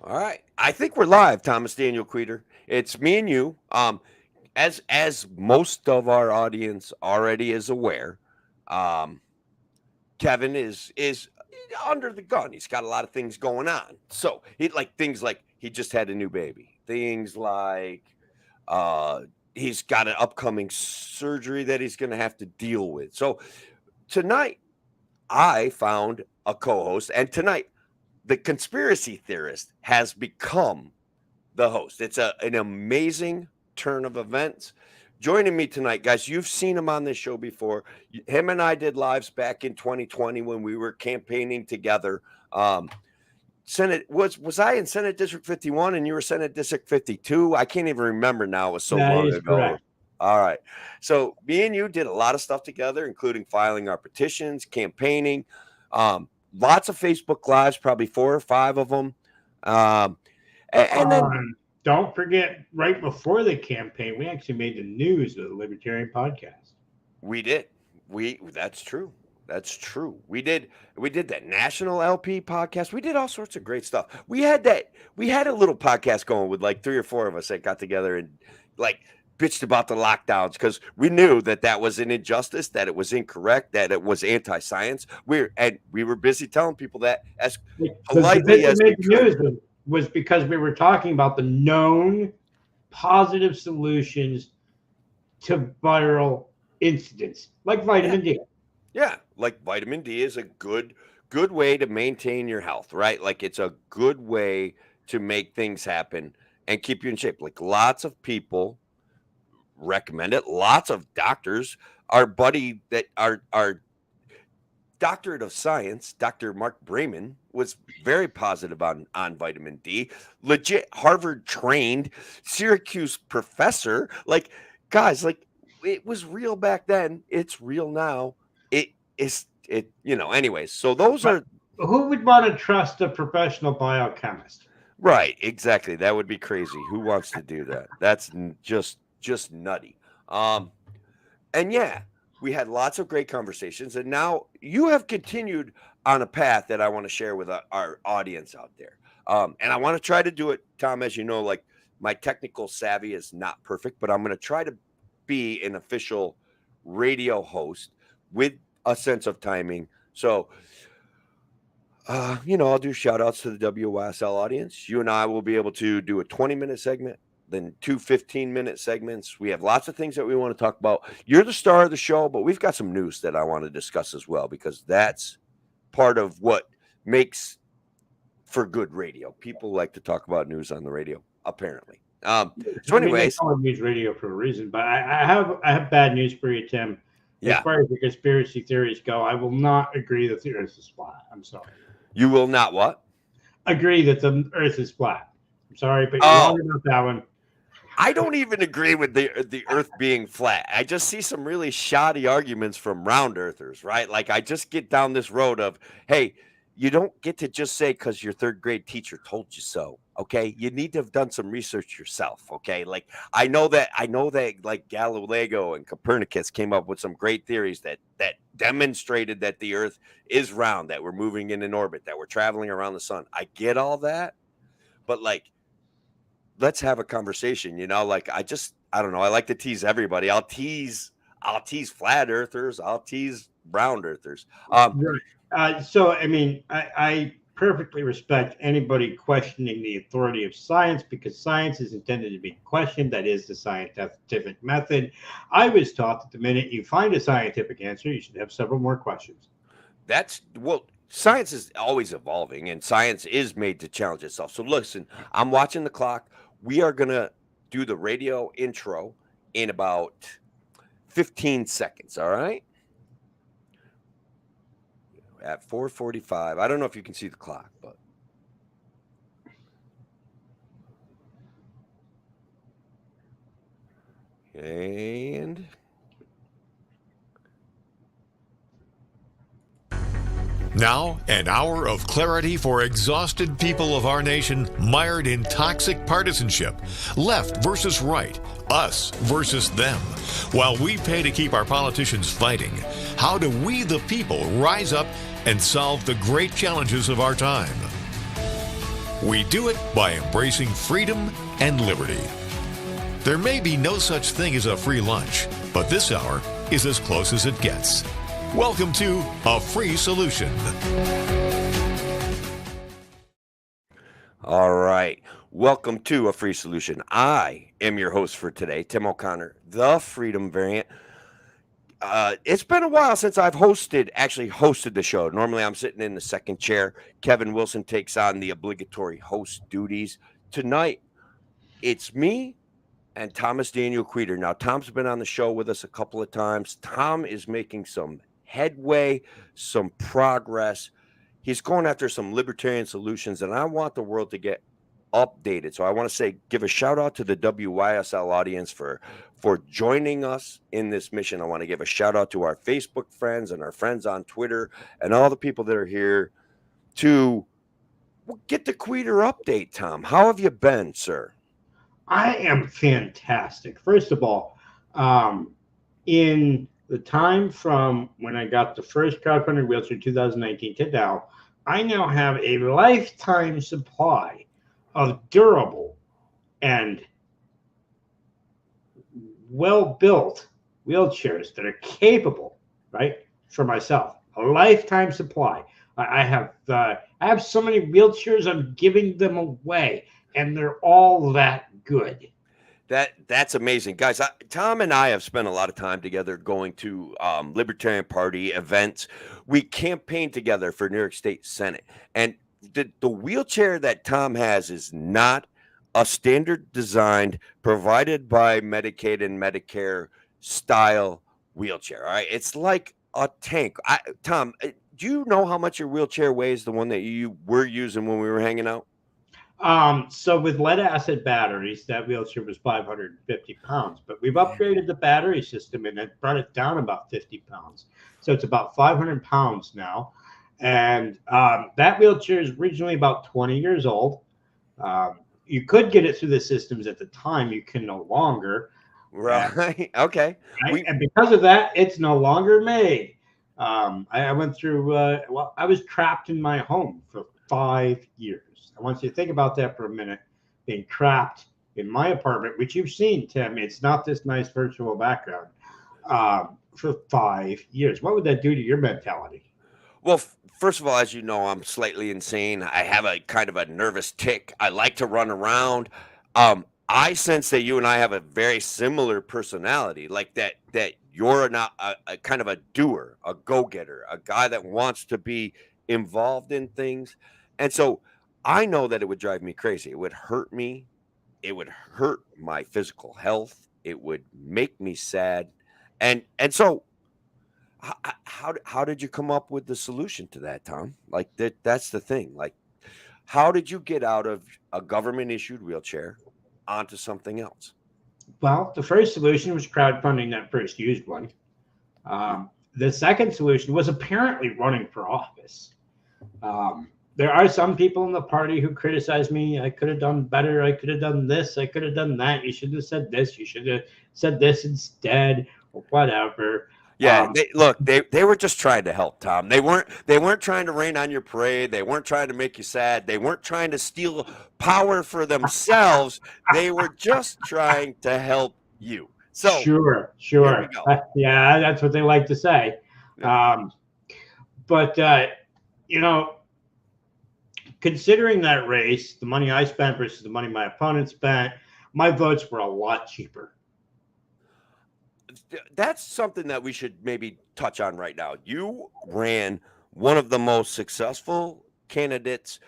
All right. I think we're live, Thomas Daniel Queter. It's me and you. As most of our audience already is aware, um, Kevin is under the gun. He's got a lot of things going on. So he like things like he just had a new baby. Things like uh, he's got an upcoming surgery that he's going to have to deal with. So tonight I found a co-host, and tonight the conspiracy theorist has become the host. It's an amazing turn of events. Joining me tonight, guys, you've seen him on this show before. Him and I did lives back in 2020 when we were campaigning together. Senate was I in Senate District 51 and you were Senate District 52? I can't even remember now. It was so That long is ago. correct. All right. So me and you did a lot of stuff together, including filing our petitions, campaigning, lots of Facebook Lives, probably 4 or 5 of them. And then Don't forget, right before the campaign, we actually made the news of the Libertarian Podcast. we did. That's true. That's true. We did that national LP podcast. We did all sorts of great stuff. We had a little podcast going with like 3 or 4 of us that got together and like bitched about the lockdowns because we knew that was an injustice, that it was incorrect, that it was anti-science. We were busy telling people that as politely as we could. Was because we were talking about the known positive solutions to viral incidents, like vitamin D. Yeah, like vitamin D is a good way to maintain your health, right? Like it's a good way to make things happen and keep you in shape. Like lots of people recommend it. Lots of doctors, our buddy that our doctorate of science, Dr. Mark Bremen, was very positive on vitamin D. Legit Harvard trained Syracuse professor. Like guys, like it was real back then. It's real now. Anyways. So those are who would want to trust a professional biochemist? Right, exactly. That would be crazy. Who wants to do that? That's just nutty. And yeah, we had lots of great conversations, and now you have continued on a path that I want to share with our audience out there. And I want to try to do it, Tom, as you know, like my technical savvy is not perfect, but I'm going to try to be an official radio host with a sense of timing. So, I'll do shout outs to the WYSL audience. You and I will be able to do a 20-minute segment, then 2 15-minute segments. We have lots of things that we want to talk about. You're the star of the show, but we've got some news that I want to discuss as well, because that's part of what makes for good radio. People like to talk about news on the radio, apparently. So anyways, I news radio for a reason, but I have bad news for you, Tim. Yeah. As far as the conspiracy theories go, I will not agree that the Earth is flat. I'm sorry. You will not what? Agree that the Earth is flat. I'm sorry, but you're wrong about that one. I don't even agree with the Earth being flat. I just see some really shoddy arguments from round earthers, right? Like I just get down this road of, hey, you don't get to just say because your 3rd grade teacher told you so. Okay, you need to have done some research yourself. Okay, like I know that like Galileo and Copernicus came up with some great theories that demonstrated that the Earth is round, that we're moving in an orbit, that we're traveling around the sun. I get all that, but like, let's have a conversation. Like I don't know. I like to tease everybody. I'll tease flat earthers. I'll tease round earthers. So I mean, I perfectly respect anybody questioning the authority of science, because science is intended to be questioned. That is the scientific method. I was taught that the minute you find a scientific answer, you should have several more questions. Science is always evolving, and science is made to challenge itself. So listen, I'm watching the clock. We are going to do the radio intro in about 15 seconds, all right? At 4:45. I don't know if you can see the clock, but and now, an hour of clarity for exhausted people of our nation mired in toxic partisanship. Left versus right, us versus them. While we pay to keep our politicians fighting, how do we, the people, rise up and solve the great challenges of our time? We do it by embracing freedom and liberty. There may be no such thing as a free lunch, but this hour is as close as it gets. Welcome to A Free Solution. All right. Welcome to A Free Solution. I am your host for today, Tim O'Connor, the Freedom Variant. It's been a while since I've actually hosted the show. Normally I'm sitting in the second chair. Kevin Wilson takes on the obligatory host duties. Tonight, it's me and Thomas Daniel Queter. Now, Tom's been on the show with us a couple of times. Tom is making some headway, some progress. He's going after some libertarian solutions, and I want the world to get updated. So I want to give a shout out to the WYSL audience for joining us in this mission. I want to give a shout out to our Facebook friends and our friends on Twitter and all the people that are here to get the Queter update. Tom, how have you been, sir? I am fantastic. First of all, in the time from when I got the first crowdfunding wheelchair in 2019 to now have a lifetime supply of durable and well-built wheelchairs that are capable, right, for myself. A lifetime supply. I have so many wheelchairs, I'm giving them away, and they're all that good. That's amazing, guys. Tom and I have spent a lot of time together going to Libertarian Party events. We campaigned together for New York State Senate, and the wheelchair that Tom has is not a standard designed, provided by Medicaid and Medicare style wheelchair. All right, it's like a tank. Tom, do you know how much your wheelchair weighs? The one that you were using when we were hanging out. So with lead acid batteries, that wheelchair was 550 pounds, but we've upgraded the battery system and it brought it down about 50 pounds. So it's about 500 pounds now. And that wheelchair is originally about 20 years old. You could get it through the systems at the time. You can no longer. Right. Okay. And because of that, it's no longer made. I went through, I was trapped in my home for 5 years. I want you to think about that for a minute. Being trapped in my apartment, which you've seen, Tim. It's not this nice virtual background, for 5 years. What would that do to your mentality? Well, first of all, as you know, I'm slightly insane. I have a kind of a nervous tick. I like to run around. I sense that you and I have a very similar personality, like that you're not a kind of a doer, a go-getter, a guy that wants to be involved in things. And so I know that it would drive me crazy. It would hurt me. It would hurt my physical health. It would make me sad. And so how did you come up with the solution to that, Tom? Like that's the thing. Like, how did you get out of a government issued wheelchair onto something else? Well, the first solution was crowdfunding that first used one. The second solution was apparently running for office. There are some people in the party who criticize me. I could have done better. I could have done this. I could have done that. You should have said this. You should have said this instead, or whatever. Yeah, they were just trying to help, Tom. They weren't trying to rain on your parade. They weren't trying to make you sad. They weren't trying to steal power for themselves. They were just trying to help you. So sure. Yeah, that's what they like to say. Yeah. But considering that race, the money I spent versus the money my opponent spent, my votes were a lot cheaper. That's something that we should maybe touch on right now. You ran one of the most successful candidacies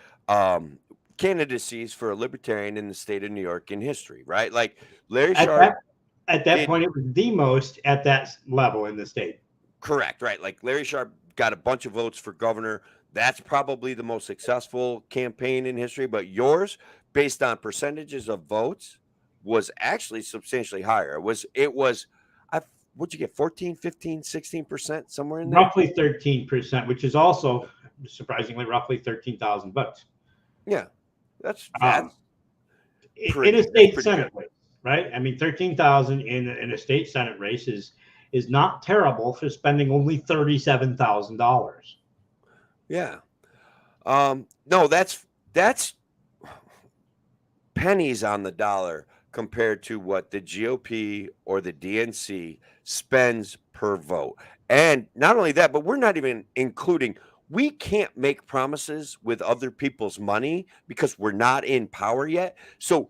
for a libertarian in the state of New York in history, right? Like Larry Sharp. At that point, it was the most at that level in the state. Correct, right? Like Larry Sharp got a bunch of votes for governor. That's probably the most successful campaign in history. But yours, based on percentages of votes, was actually substantially higher. It was what'd you get, 14, 15, 16%, somewhere in there? Roughly 13%, which is also surprisingly roughly 13,000 votes. Yeah, that's in a state Senate race, right? I mean, 13,000 in a state Senate race is not terrible for spending only $37,000. Yeah. No, that's pennies on the dollar compared to what the GOP or the DNC spends per vote. And not only that, but we're not even including, we can't make promises with other people's money because we're not in power yet. So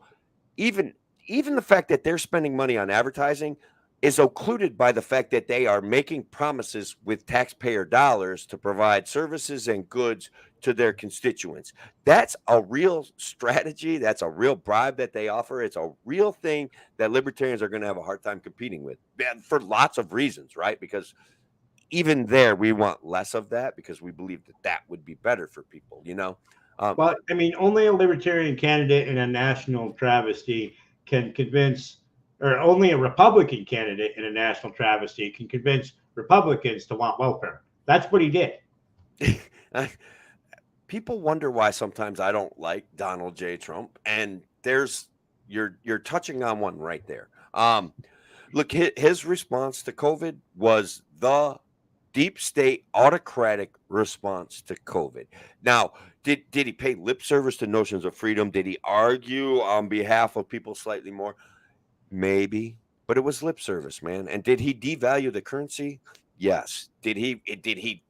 even even the fact that they're spending money on advertising is occluded by the fact that they are making promises with taxpayer dollars to provide services and goods to their constituents. That's a real strategy. That's a real bribe that they offer. It's a real thing that libertarians are going to have a hard time competing with for lots of reasons, right? Because even there, we want less of that because we believe that that would be better for people, you know? Well, I mean, only a libertarian candidate in a national travesty can convince, or only a Republican candidate in a national travesty can convince Republicans to want welfare. That's what he did. People wonder why sometimes I don't like Donald J. Trump, and there's you're touching on one right there. Look, his response to COVID was the deep state autocratic response to COVID. Now, did he pay lip service to notions of freedom? Did he argue on behalf of people slightly more? Maybe, but it was lip service, man. And did he devalue the currency? Yes. Did he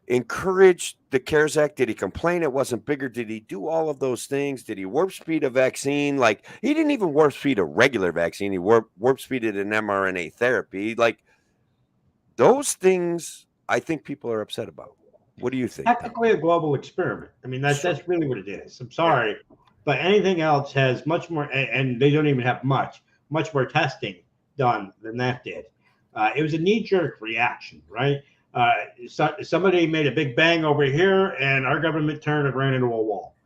encourage the CARES Act? Did he complain it wasn't bigger? Did he do all of those things? Did he warp speed a vaccine? Like, he didn't even warp speed a regular vaccine. He warp speeded an mRNA therapy. Like, those things I think people are upset about. What do you think? Technically a global experiment. I mean, that's really what it is. I'm sorry, but anything else has much more, and they don't even have much more testing done than that did. It was a knee-jerk reaction, right? Somebody made a big bang over here, and our government turned and ran into a wall.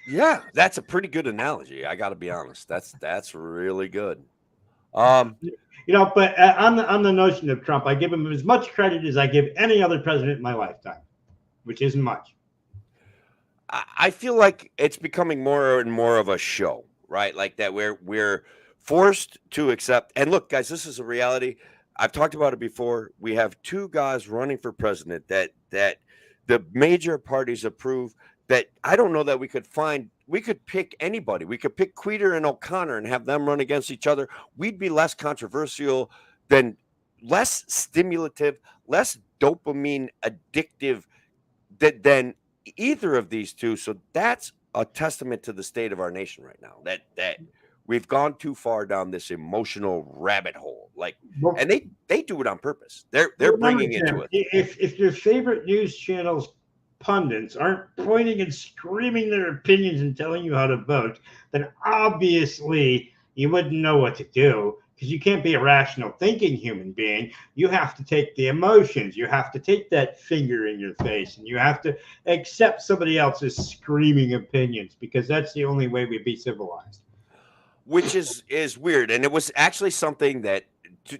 Yeah, that's a pretty good analogy. I got to be honest. That's really good. You know, but on the notion of Trump, I give him as much credit as I give any other president in my lifetime, which isn't much. I feel like it's becoming more and more of a show, right? Like that we're forced to accept. And look, guys, this is a reality. I've talked about it before. We have two guys running for president that the major parties approve. That I don't know that we could pick anybody. We could pick Queter and O'Connor and have them run against each other. We'd be less controversial, less stimulative, less dopamine addictive than either of these two. So that's a testament to the state of our nation right now. That we've gone too far down this emotional rabbit hole. Like, and they do it on purpose. They're bringing it to us. If your favorite news channels pundits aren't pointing and screaming their opinions and telling you how to vote, then obviously you wouldn't know what to do, because you can't be a rational thinking human being. You have to take the emotions. You have to take that finger in your face, and you have to accept somebody else's screaming opinions, because that's the only way we'd be civilized. Which is weird. And it was actually something that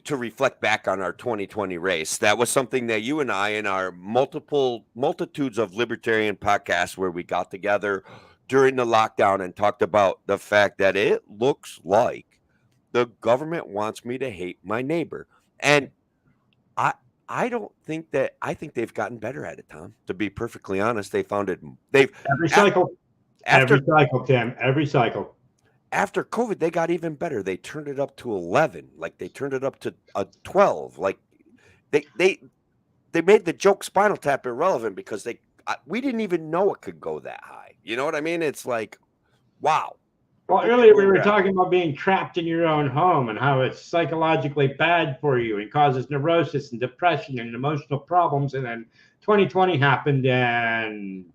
to reflect back on our 2020 race, that was something that you and I, in our multitudes of libertarian podcasts where we got together during the lockdown and talked about the fact that it looks like the government wants me to hate my neighbor. And I don't think that, I think they've gotten better at it, Tom, to be perfectly honest. They've every cycle, Tim, every cycle. After COVID, they got even better. They turned it up to 11. Like, they turned it up to a 12. Like, they made the joke Spinal Tap irrelevant because we didn't even know it could go that high. You know what I mean? It's like, wow. Well, earlier we were talking about being trapped in your own home and how it's psychologically bad for you and causes neurosis and depression and emotional problems. And then 2020 happened, and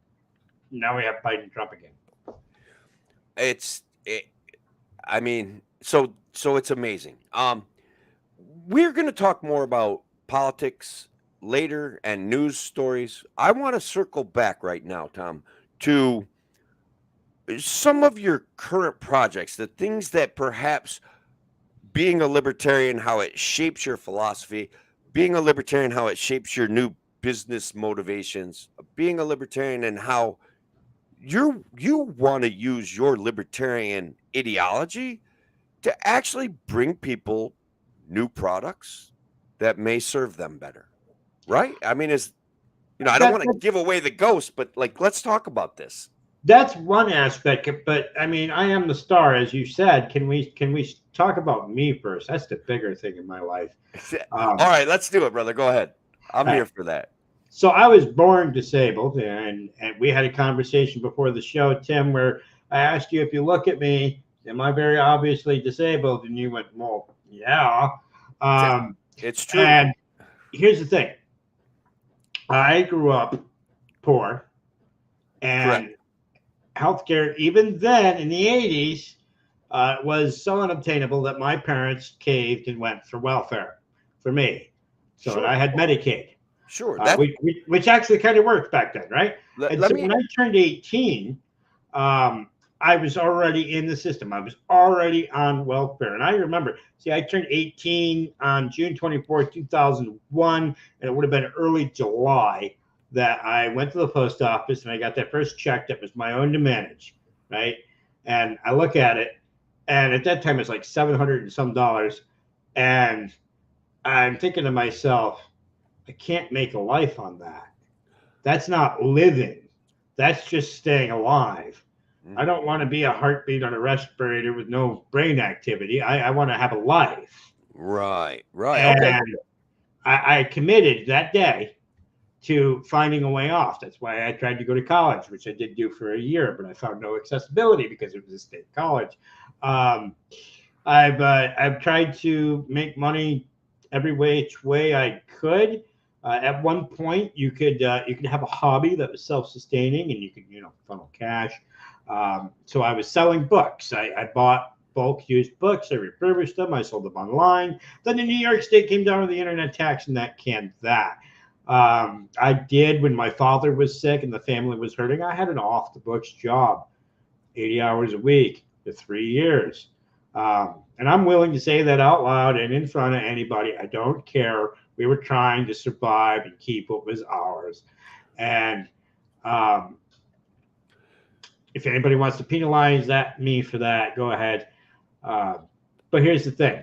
now we have Biden and Trump again. I mean, so it's amazing. We're going to talk more about politics later and news stories. I want to circle back right now, Tom, to some of your current projects, the things that perhaps being a libertarian, how it shapes your philosophy, being a libertarian, how it shapes your new business motivations, being a libertarian, and how you want to use your libertarian ideology to actually bring people new products that may serve them better, right? I mean, I don't want to give away the ghost, but like, let's talk about this. that's one aspect. But I mean, I am the star, as you said. Can we talk about me first? That's the bigger thing in my life. All right, let's do it, brother. Go ahead. I'm here for that. So I was born disabled, and we had a conversation before the show, Tim, where I asked you, if you look at me, am I very obviously disabled? And you went, well, yeah. It's true. And here's the thing. I grew up poor, and healthcare, even then in the 80s, was so unobtainable that my parents caved and went for welfare for me. So Sure. I had Medicaid. Sure. Which actually kind of worked back then, right? When I turned 18, I was already in the system. I was already on welfare. And I remember, I turned 18 on June 24th, 2001, and it would have been early July that I went to the post office and I got that first check that was my own to manage, right? And I look at it, and at that time it's like $700 and some dollars. And I'm thinking to myself, I can't make a life on that. That's not living. That's just staying alive. I don't want to be a heartbeat on a respirator with no brain activity. I want to have a life. Right. And Okay. I committed that day to finding a way off. That's why I tried to go to college, which I did do for a year, but I found no accessibility because it was a state college. I've tried to make money every which way I could. At one point, you could have a hobby that was self-sustaining, and you could funnel cash. So I was selling books. I bought bulk used books. I refurbished them. I sold them online. Then the New York State came down with the internet tax, and that canned that. I did, when my father was sick and the family was hurting, I had an off the books job, 80 hours a week for 3 years. And I'm willing to say that out loud and in front of anybody. I don't care. We were trying to survive and keep what was ours. And if anybody wants to penalize me for that, go ahead. But here's the thing.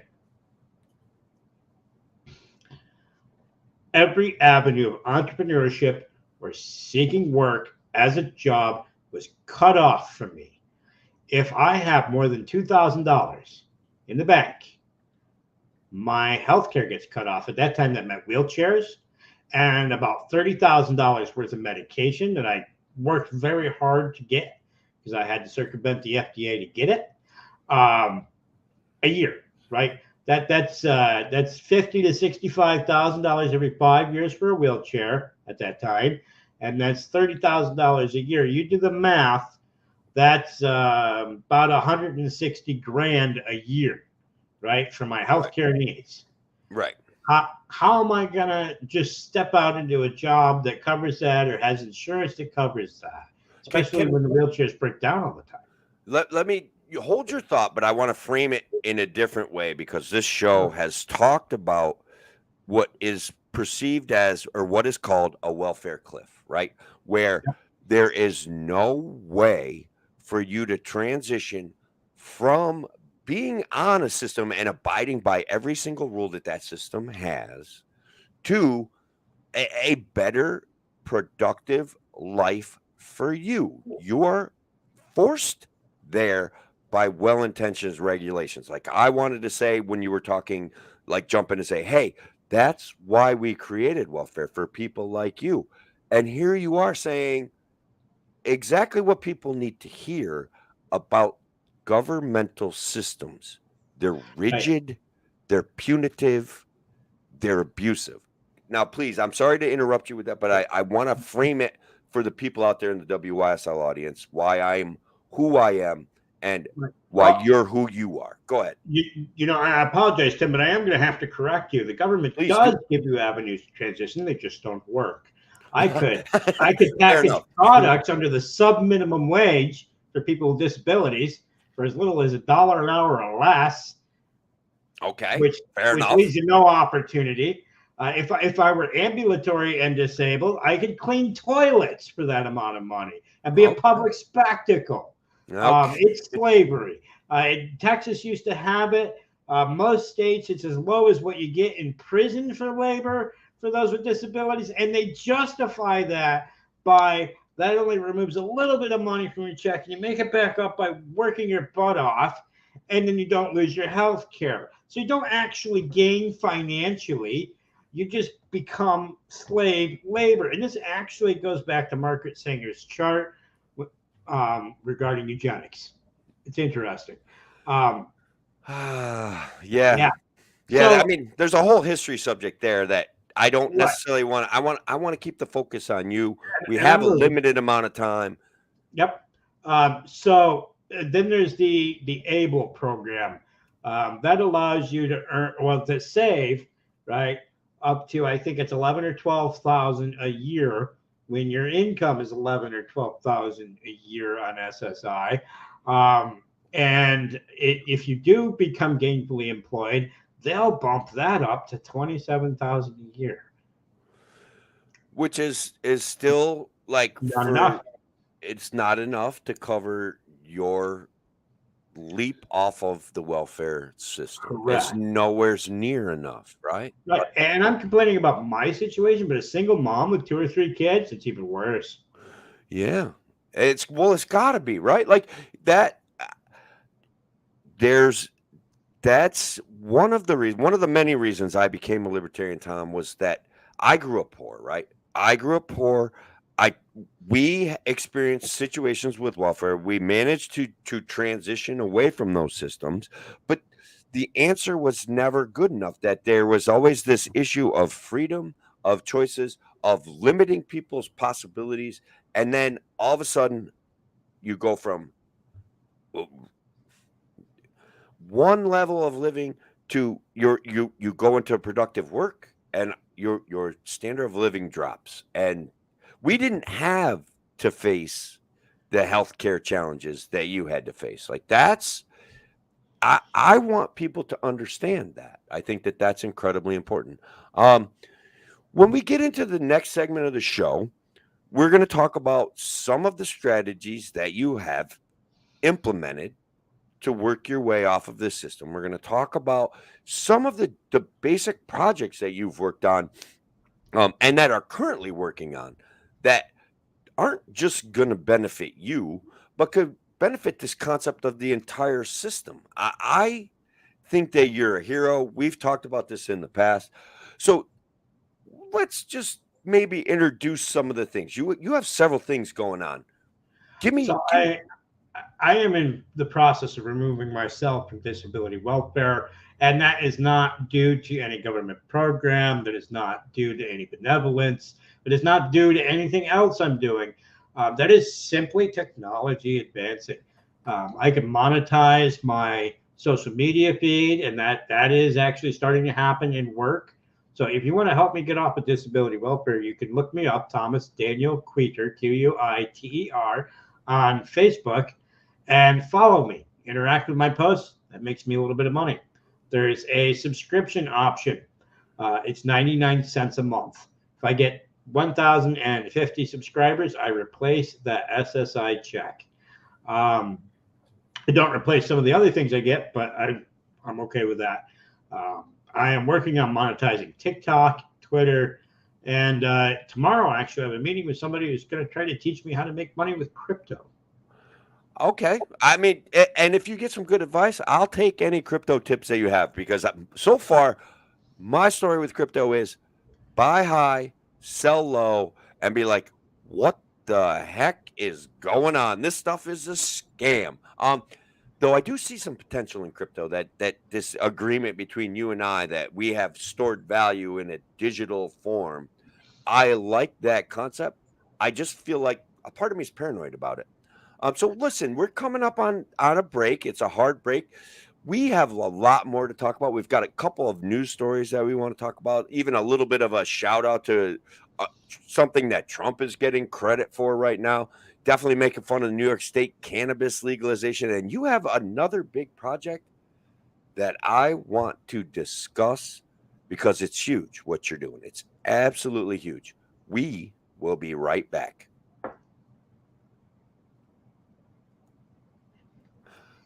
Every avenue of entrepreneurship or seeking work as a job was cut off from me. If I have more than $2,000 in the bank, my health care gets cut off. At that time, that meant wheelchairs and about $30,000 worth of medication that I worked very hard to get because I had to circumvent the FDA to get it. A year, right? That's $50,000 to $65,000 every 5 years for a wheelchair at that time, and that's $30,000 a year. You do the math. That's about $160,000 a year, right, for my healthcare needs. Right. How am I gonna just step out into a job that covers that or has insurance that covers that, especially when the wheelchairs break down all the time? Let me hold your thought, but I want to frame it in a different way because this show has talked about what is perceived as, or what is called, a welfare cliff, right? Where there is no way for you to transition from being on a system and abiding by every single rule that system has to a better, productive life for you. You are forced there by well-intentioned regulations. Like I wanted to say when you were talking, like jump in and say, hey, that's why we created welfare, for people like you. And here you are saying exactly what people need to hear about governmental systems. They're rigid, they're punitive, they're abusive. Now, please, I'm sorry to interrupt you with that, but I want to frame it for the people out there in the WYSL audience, why I'm who I am and why you're who you are. Go ahead. I apologize, Tim, but I am going to have to correct you. The government does give you avenues to transition. They just don't work. I could package products under the sub-minimum wage for people with disabilities for as little as $1 an hour or less. Okay, which enough. Leaves you no opportunity. If I were ambulatory and disabled, I could clean toilets for that amount of money and be a public spectacle. It's slavery. Texas used to have it. Most states, it's as low as what you get in prison for labor for those with disabilities, and they justify that by that only removes a little bit of money from your check, and you make it back up by working your butt off, and then you don't lose your health care. So you don't actually gain financially. You just become slave labor. And this actually goes back to Margaret Sanger's chart regarding eugenics. It's interesting. Um, Yeah. yeah. Yeah. I So, mean, there's a whole history subject there that I don't right. necessarily want. I want to keep the focus on you. We And have I'm a moving. limited amount of time. Yep. So then there's the ABLE program that allows you to earn, well, to save, right, up to, I think it's 11 or 12,000 a year when your income is 11 or 12,000 a year on SSI. And if you do become gainfully employed, they'll bump that up to 27,000 a year. Which is still like Not enough. it's not enough to cover your leap off of the welfare system. It's Correct. nowhere's near enough, right? Right. And I'm complaining about my situation, but a single mom with 2 or 3 kids, it's even worse. Yeah. It's got to be, right? Like that there's that's one of the many reasons I became a libertarian, Tom, was that I grew up poor, right? I grew up poor. I We experienced situations with welfare. We managed to transition away from those systems, but the answer was never good enough. That there was always this issue of freedom, of choices, of limiting people's possibilities, and then all of a sudden you go from one level of living to you go into productive work, and your standard of living drops. And we didn't have to face the healthcare challenges that you had to face. Like that's I want people to understand that. I think that that's incredibly important. um when we get into the next segment of the show, we're going to talk about some of the strategies that you have implemented to work your way off of this system. We're going to talk about some of the basic projects that you've worked on, and that are currently working on, that aren't just going to benefit you, but could benefit this concept of the entire system. I think that you're a hero. We've talked about this in the past. So let's just maybe introduce some of the things. You have several things going on. So Give me I am in the process of removing myself from disability welfare, and that is not due to any government program. That is not due to any benevolence. That is not due to anything else I'm doing. That is simply technology advancing. I can monetize my social media feed, and that is actually starting to happen in work. So if you want to help me get off of disability welfare, you can look me up, Thomas Daniel Queter, Quiter, on Facebook, and follow me. Interact with my posts. That makes me a little bit of money. There's a subscription option. It's 99 cents a month. If I get 1,050 subscribers, I replace that SSI check. I don't replace some of the other things I get, but I'm okay with that. I am working on monetizing TikTok, Twitter, and tomorrow actually I have a meeting with somebody who's going to try to teach me how to make money with crypto. Okay. I mean, and if you get some good advice, I'll take any crypto tips that you have, because so far, my story with crypto is buy high, sell low, and be like, what the heck is going on? This stuff is a scam. Though I do see some potential in crypto, that this agreement between you and I, that we have stored value in a digital form. I like that concept. I just feel like a part of me is paranoid about it. So listen, we're coming up on a break. It's a hard break. We have a lot more to talk about. We've got a couple of news stories that we want to talk about, even a little bit of a shout out to something that Trump is getting credit for right now. Definitely making fun of the New York State cannabis legalization. And you have another big project that I want to discuss, because it's huge what you're doing. It's absolutely huge. We will be right back.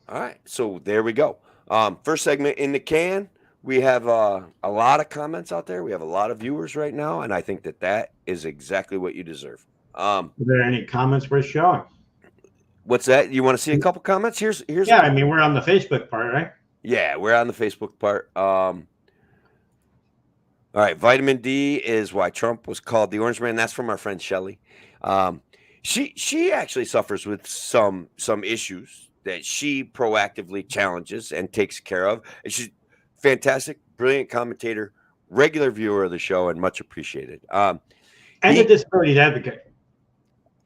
All right, so there we go. First segment in the can. We have a lot of comments out there. We have a lot of viewers right now, and I think that is exactly what you deserve. Are there any comments worth showing? What's that? You want to see a couple comments? Here's Yeah, I mean, we're on the Facebook part, right? Yeah, we're on the Facebook part. All right, vitamin D is why Trump was called the Orange Man. That's from our friend Shelley. Um, she actually suffers with some issues that she proactively challenges and takes care of. And she's fantastic, brilliant commentator, regular viewer of the show, and much appreciated. And a disabilities advocate.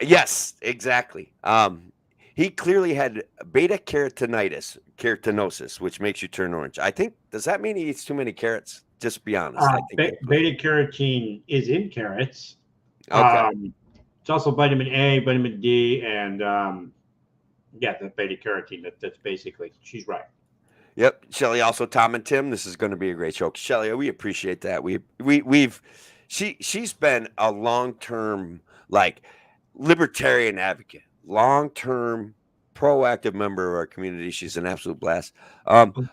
Yes, exactly. He clearly had beta keratinosis, which makes you turn orange. I think, does that mean he eats too many carrots? Just be honest. I think that's what- Beta carotene is in carrots. Okay. It's also vitamin A, vitamin D, and yeah, the beta carotene. That's basically. She's right. Yep. Shelly, also Tom and Tim. This is going to be a great show. Shelly, we appreciate that. She's been a long-term like libertarian advocate, long-term proactive member of our community. She's an absolute blast.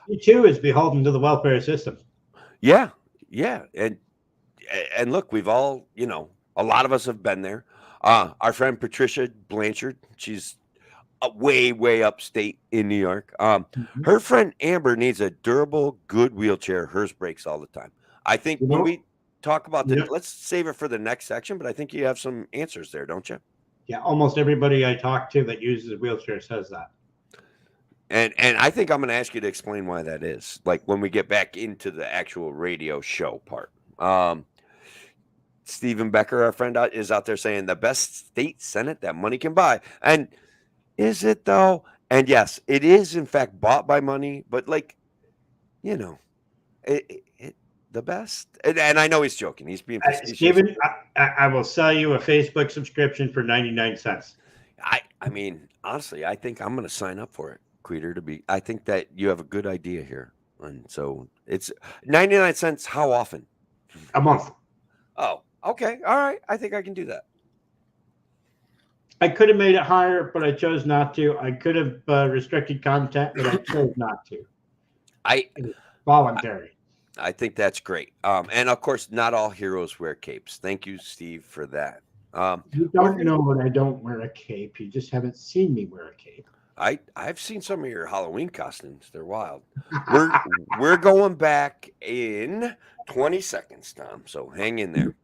She too is beholden to the welfare system. Yeah, yeah, and look, we've all, a lot of us have been there. Our friend Patricia Blanchard, she's way upstate in New York. Her friend Amber needs a durable, good wheelchair. Hers breaks all the time. I think when we talk about let's save it for the next section, but I think you have some answers there, don't you? Yeah, almost everybody I talk to that uses a wheelchair says that. And I think I'm going to ask you to explain why that is. Like when we get back into the actual radio show part. Stephen Becker, our friend, is out there saying the best state senate that money can buy. And is it though? And yes, it is in fact bought by money. But like, the best. And I know he's joking. He's being facetious. Stephen, I will sell you a Facebook subscription for 99 cents. I mean, honestly, I think I'm going to sign up for it, Queeter. I think that you have a good idea here. And so it's 99 cents. How often? A month. Oh, okay. All right. I think I can do that. I could have made it higher, but I chose not to. I could have restricted content, but I chose not to. It's voluntary. I think that's great. And of course, not all heroes wear capes. Thank you, Steve, for that. You don't know when I don't wear a cape. You just haven't seen me wear a cape. I've seen some of your Halloween costumes. They're wild. We're going back in 20 seconds, Tom. So hang in there.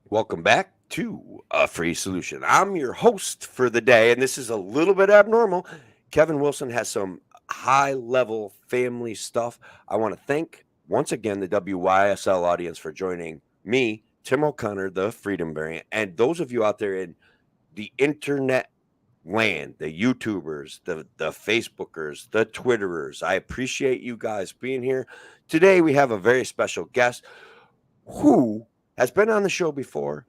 Welcome back to A Free Solution. I'm your host for the day, and this is a little bit abnormal. Kevin Wilson has some high-level family stuff. I want to thank, once again, the WYSL audience for joining me, Tim O'Connor, the Freedom Variant, and those of you out there in the internet land, the YouTubers, the Facebookers, the Twitterers. I appreciate you guys being here. Today, we have a very special guest who has been on the show before.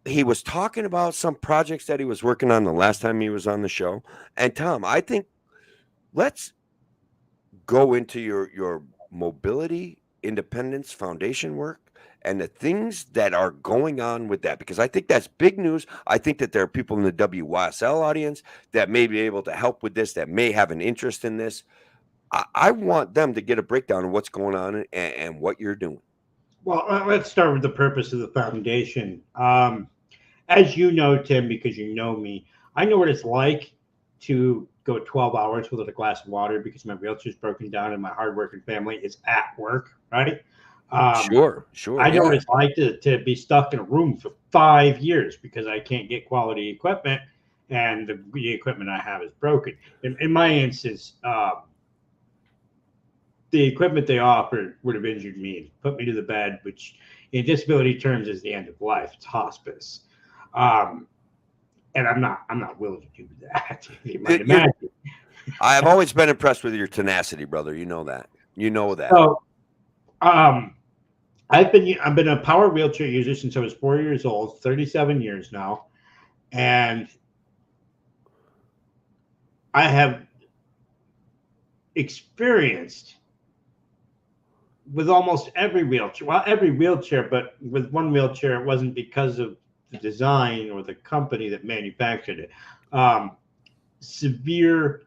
He was talking about some projects that he was working on the last time he was on the show. And Tom, I think let's go into your mobility independence foundation work and the things that are going on with that, because I think that's big news. I think that there are people in the WYSL audience that may be able to help with this, that may have an interest in this. I want them to get a breakdown of what's going on and what you're doing. Well, let's start with the purpose of the foundation. As you know, Tim, because you know me, I know what it's like to go 12 hours without a glass of water because my wheelchair's broken down and my hardworking family is at work, right? Sure. I know what it's like to be stuck in a room for 5 years because I can't get quality equipment and the equipment I have is broken. In my instance, the equipment they offered would have injured me and put me to the bed, which in disability terms is the end of life. It's hospice. And I'm not willing to do that. You might imagine. I have always been impressed with your tenacity, brother. You know that. So, I've been a power wheelchair user since I was 4 years old, 37 years now, and I have experienced with almost every wheelchair, well, every wheelchair, but with one wheelchair, it wasn't because of the design or the company that manufactured it. Severe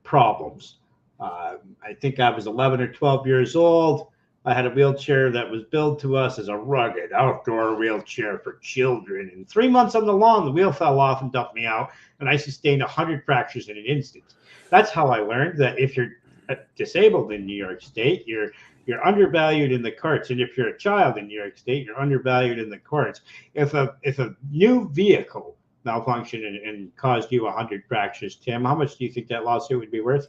problems. I think I was 11 or 12 years old. I had a wheelchair that was billed to us as a rugged outdoor wheelchair for children. In 3 months on the lawn, the wheel fell off and dumped me out, and I sustained 100 fractures in an instant. That's how I learned that if you're disabled in New York State, you're undervalued in the courts, and if you're a child in New York State, you're undervalued in the courts. If a new vehicle malfunctioned and caused you 100 fractures, Tim, how much do you think that lawsuit would be worth?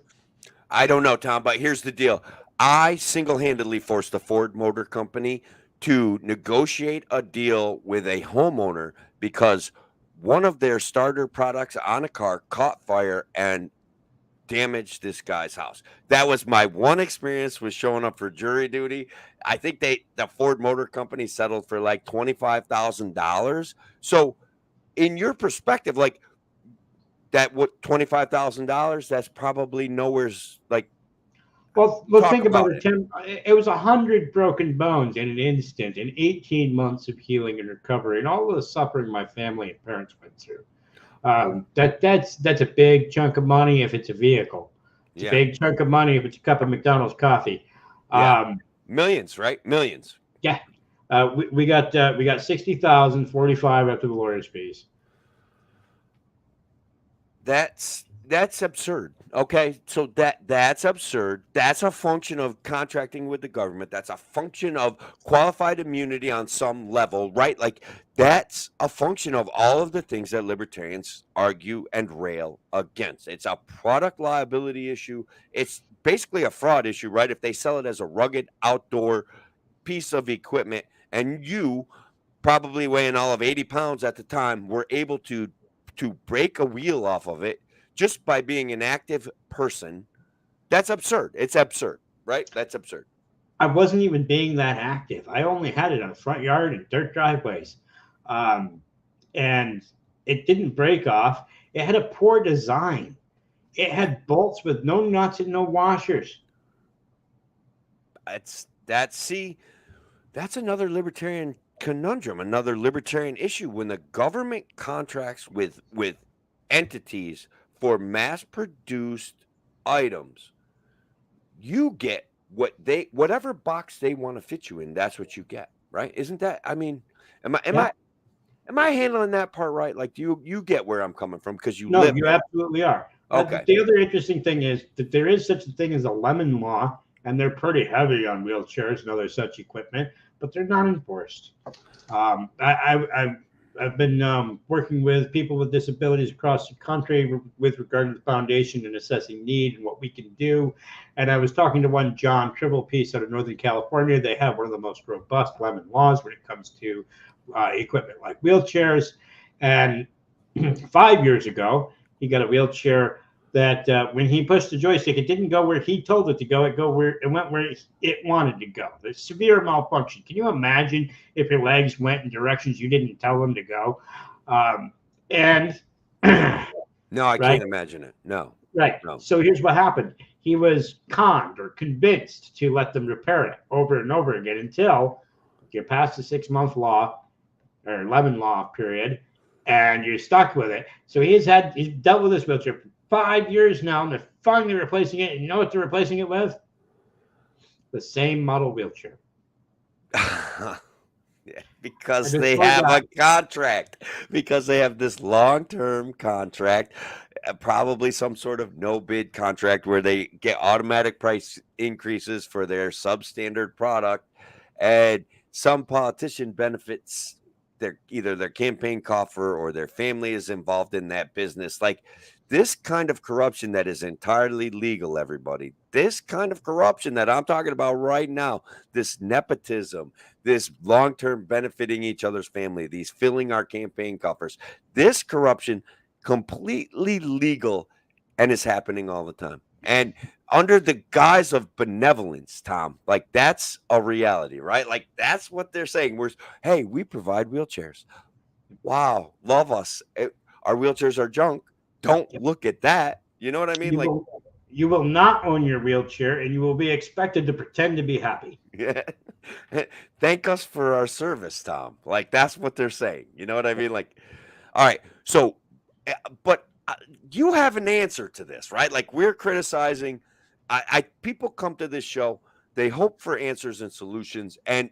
I don't know, Tom, but here's the deal. I single-handedly forced the Ford Motor Company to negotiate a deal with a homeowner because one of their starter products on a car caught fire and damaged this guy's house. That was my one experience with showing up for jury duty. I think the Ford Motor Company settled for like $25,000. So in your perspective, like that, what, $25,000, that's probably nowhere's like, Well, talk think about about it, Tim. It was 100 broken bones in an instant, and 18 months of healing and recovery, and all of the suffering my family and parents went through. That's a big chunk of money if it's a vehicle. It's a yeah, big chunk of money if it's a cup of McDonald's coffee. yeah, millions, right? Millions. Yeah, we got 60,000, 45 after the lawyer's fees. That's absurd. Okay, so that's absurd. That's a function of contracting with the government. That's a function of qualified immunity on some level, right? Like that's a function of all of the things that libertarians argue and rail against. It's a product liability issue. It's basically a fraud issue, right? If they sell it as a rugged outdoor piece of equipment and you, probably weighing all of 80 pounds at the time, were able to break a wheel off of it just by being an active person, that's absurd. It's absurd, right? That's absurd. I wasn't even being that active. I only had it on a front yard and dirt driveways. And it didn't break off. It had a poor design. It had bolts with no nuts and no washers. See, that's another libertarian conundrum, another libertarian issue. When the government contracts with entities for mass-produced items, you get whatever box they want to fit you in. That's what you get, right? Isn't that? I mean, am I handling that part right? Like, do you get where I'm coming from because you No, live you there? absolutely are. Okay. The other interesting thing is that there is such a thing as a lemon law, and they're pretty heavy on wheelchairs and other such equipment, but they're not enforced. I've been working with people with disabilities across the country with regard to the foundation and assessing need and what we can do. And I was talking to one John Triple-Piece out of Northern California. They have one of the most robust lemon laws when it comes to equipment like wheelchairs. And 5 years ago, he got a wheelchair that when he pushed the joystick, it didn't go where he told it to go. It went where it wanted to go. There's severe malfunction. Can you imagine if your legs went in directions you didn't tell them to go? And No, I right? can't imagine it. No. Right. No. So here's what happened. He was conned or convinced to let them repair it over and over again until you're past the 6-month law or 11 law period, and you're stuck with it. So he's dealt with this wheelchair for 5 years now, and they're finally replacing it. And you know what they're replacing it with? The same model wheelchair. Yeah, because they have a contract. Because they have this long-term contract, probably some sort of no-bid contract where they get automatic price increases for their substandard product, and some politician benefits either their campaign coffer or their family is involved in that business. Like this kind of corruption that is entirely legal, everybody. This kind of corruption that I'm talking about right now, this nepotism, this long-term benefiting each other's family, these filling our campaign coffers, this corruption, completely legal, and is happening all the time. And under the guise of benevolence, Tom, like that's a reality, right? Like that's what they're saying. Hey, we provide wheelchairs. Wow, love us. Our wheelchairs are junk. Don't look at that. You know what I mean? you will not own your wheelchair, and you will be expected to pretend to be happy. Yeah. Thank us for our service, Tom. Like that's what they're saying. You know what I mean? Like, all right. So, but you have an answer to this, right? Like we're criticizing. People come to this show. They hope for answers and solutions, and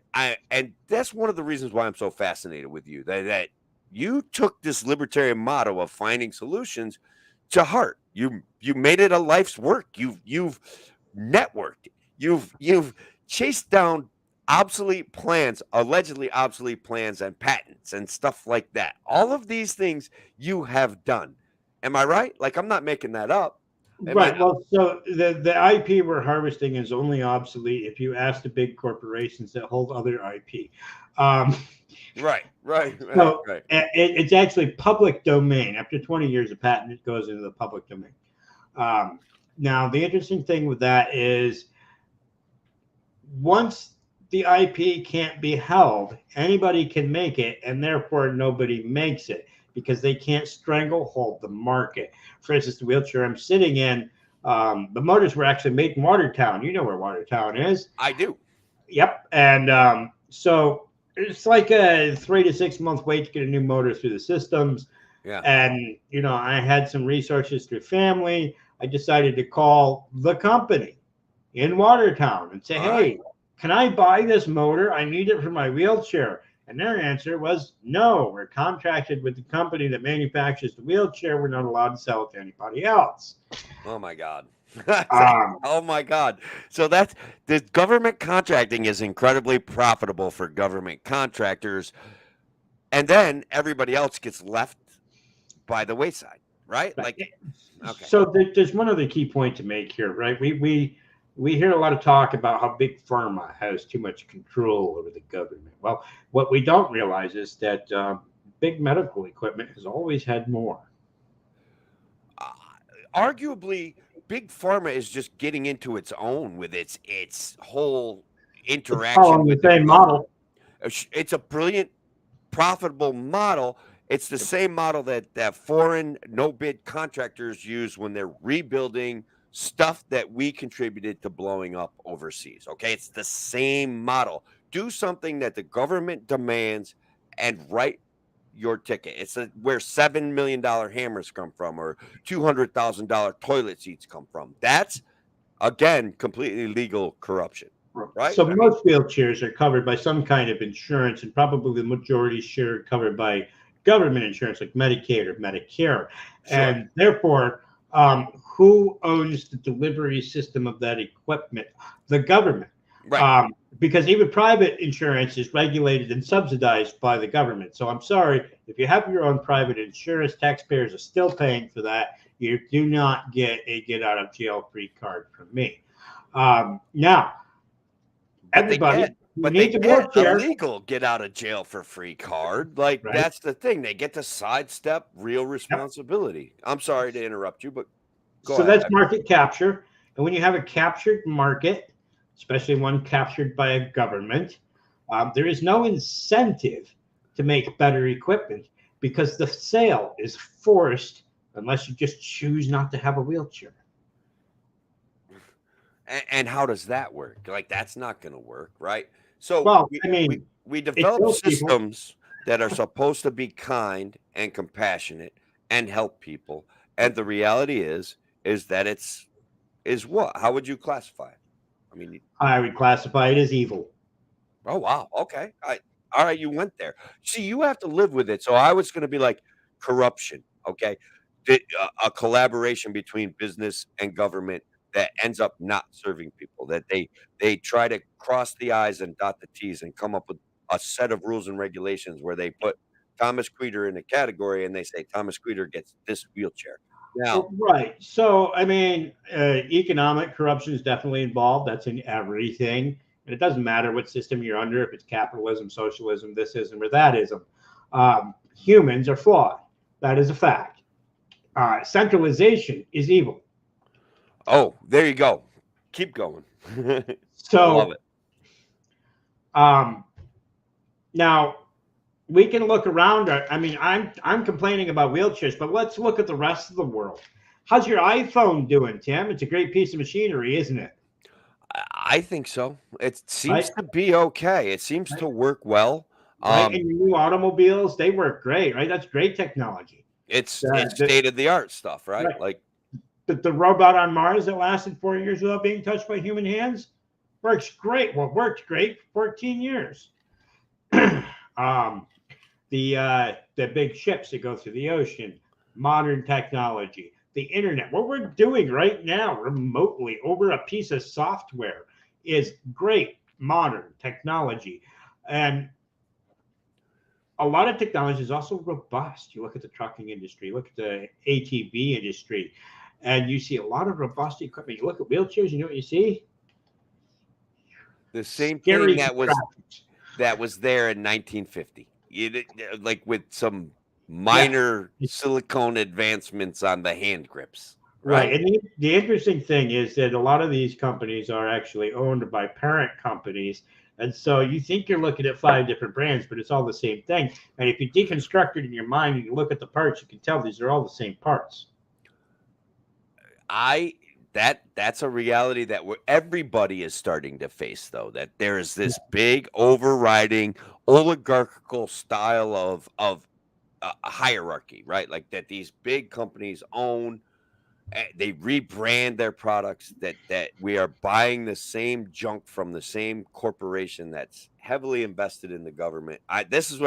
that's one of the reasons why I'm so fascinated with you. That you took this libertarian motto of finding solutions to heart. You made it a life's work. You've networked. You've chased down obsolete plans, allegedly obsolete plans and patents and stuff like that. All of these things you have done. Am I right? Like I'm not making that up. Am Right. I? Well, so the IP we're harvesting is only obsolete if you ask the big corporations that hold other IP. Um, Right. so it's actually public domain. After 20 years of patent, it goes into the public domain. Now, the interesting thing with that is once the IP can't be held, anybody can make it, and therefore nobody makes it because they can't stranglehold the market. For instance, the wheelchair I'm sitting in, the motors were actually made in Watertown. You know where Watertown is. I do. Yep. And so it's like a 3 to 6 month wait to get a new motor through the systems. Yeah. And, I had some resources through family. I decided to call the company in Watertown and say, hey, can I buy this motor? I need it for my wheelchair. And their answer was, no, we're contracted with the company that manufactures the wheelchair. We're not allowed to sell it to anybody else. Oh my God. Oh my God. So that's the government contracting is incredibly profitable for government contractors. And then everybody else gets left by the wayside, right? Like, okay. So there's one other key point to make here, right? We hear a lot of talk about how big pharma has too much control over the government. Well, what we don't realize is that big medical equipment has always had more. Arguably, big pharma is just getting into its own with its whole interaction with the same model. It's a brilliant, profitable model. It's the same model that foreign no-bid contractors use when they're rebuilding stuff that we contributed to blowing up overseas. Okay, it's the same model. Do something that the government demands and write your ticket. It's where $7 million hammers come from or $200,000 toilet seats come from. That's, again, completely legal corruption. Right? So most wheelchairs are covered by some kind of insurance, and probably the majority share covered by government insurance like Medicaid or Medicare. Sure. And therefore, who owns the delivery system of that equipment? The government. Right. Because even private insurance is regulated and subsidized by the government. So I'm sorry, if you have your own private insurance, taxpayers are still paying for that. You do not get a get-out-of-jail-free card from me. Now, everybody... But they get a legal get out of jail for free card. Like that's the thing. They get to sidestep real responsibility. Yep. I'm sorry to interrupt you, but go ahead. That's market capture. And when you have a captured market, especially one captured by a government, there is no incentive to make better equipment because the sale is forced unless you just choose not to have a wheelchair. And how does that work? Like that's not going to work, right? So we develop systems that are supposed to be kind and compassionate and help people. And the reality is that is what? How would you classify it? I mean, I would classify it as evil. Oh, wow. Okay. All right. You went there. See, you have to live with it. So I was going to be like corruption. Okay. A collaboration between business and government that ends up not serving people, that they try to cross the I's and dot the T's and come up with a set of rules and regulations where they put Thomas Queter in a category and they say Thomas Queter gets this wheelchair. Now, right. So, I mean, economic corruption is definitely involved. That's in everything. And it doesn't matter what system you're under, if it's capitalism, socialism, this ism, or that ism. Humans are flawed. That is a fact. Centralization is evil. Oh, there you go. Keep going. So, love it. Now we can look around. I'm complaining about wheelchairs, but let's look at the rest of the world. How's your iPhone doing, Tim? It's a great piece of machinery, isn't it? I think so. It seems Right, to be okay. It seems right, to work well. right. And your new automobiles, they work great, right? That's great technology. It's The, state of the art stuff, right? right. Like The robot on Mars that lasted 4 years without being touched by human hands works great. Well, worked great for 14 years. um, the big ships that go through the ocean, modern technology, the internet. What we're doing right now remotely over a piece of software is great modern technology, and a lot of technology is also robust. You look at the trucking industry, look at the ATV industry, and you see a lot of robust equipment. You look at wheelchairs, you know what you see? the same Scary thing contraptions. that was there in 1950. Like with some Yeah, minor silicone advancements on the hand grips, right. right? And the interesting thing is that a lot of these companies are actually owned by parent companies. And so you think you're looking at 5 different brands, but it's all the same thing. And if you deconstruct it in your mind and you look at the parts, you can tell these are all the same parts. I that's a reality that everybody is starting to face, though, that there is this big overriding oligarchical style of hierarchy, right? Like that these big companies own. They rebrand their products. That we are buying the same junk from the same corporation that's heavily invested in the government. This is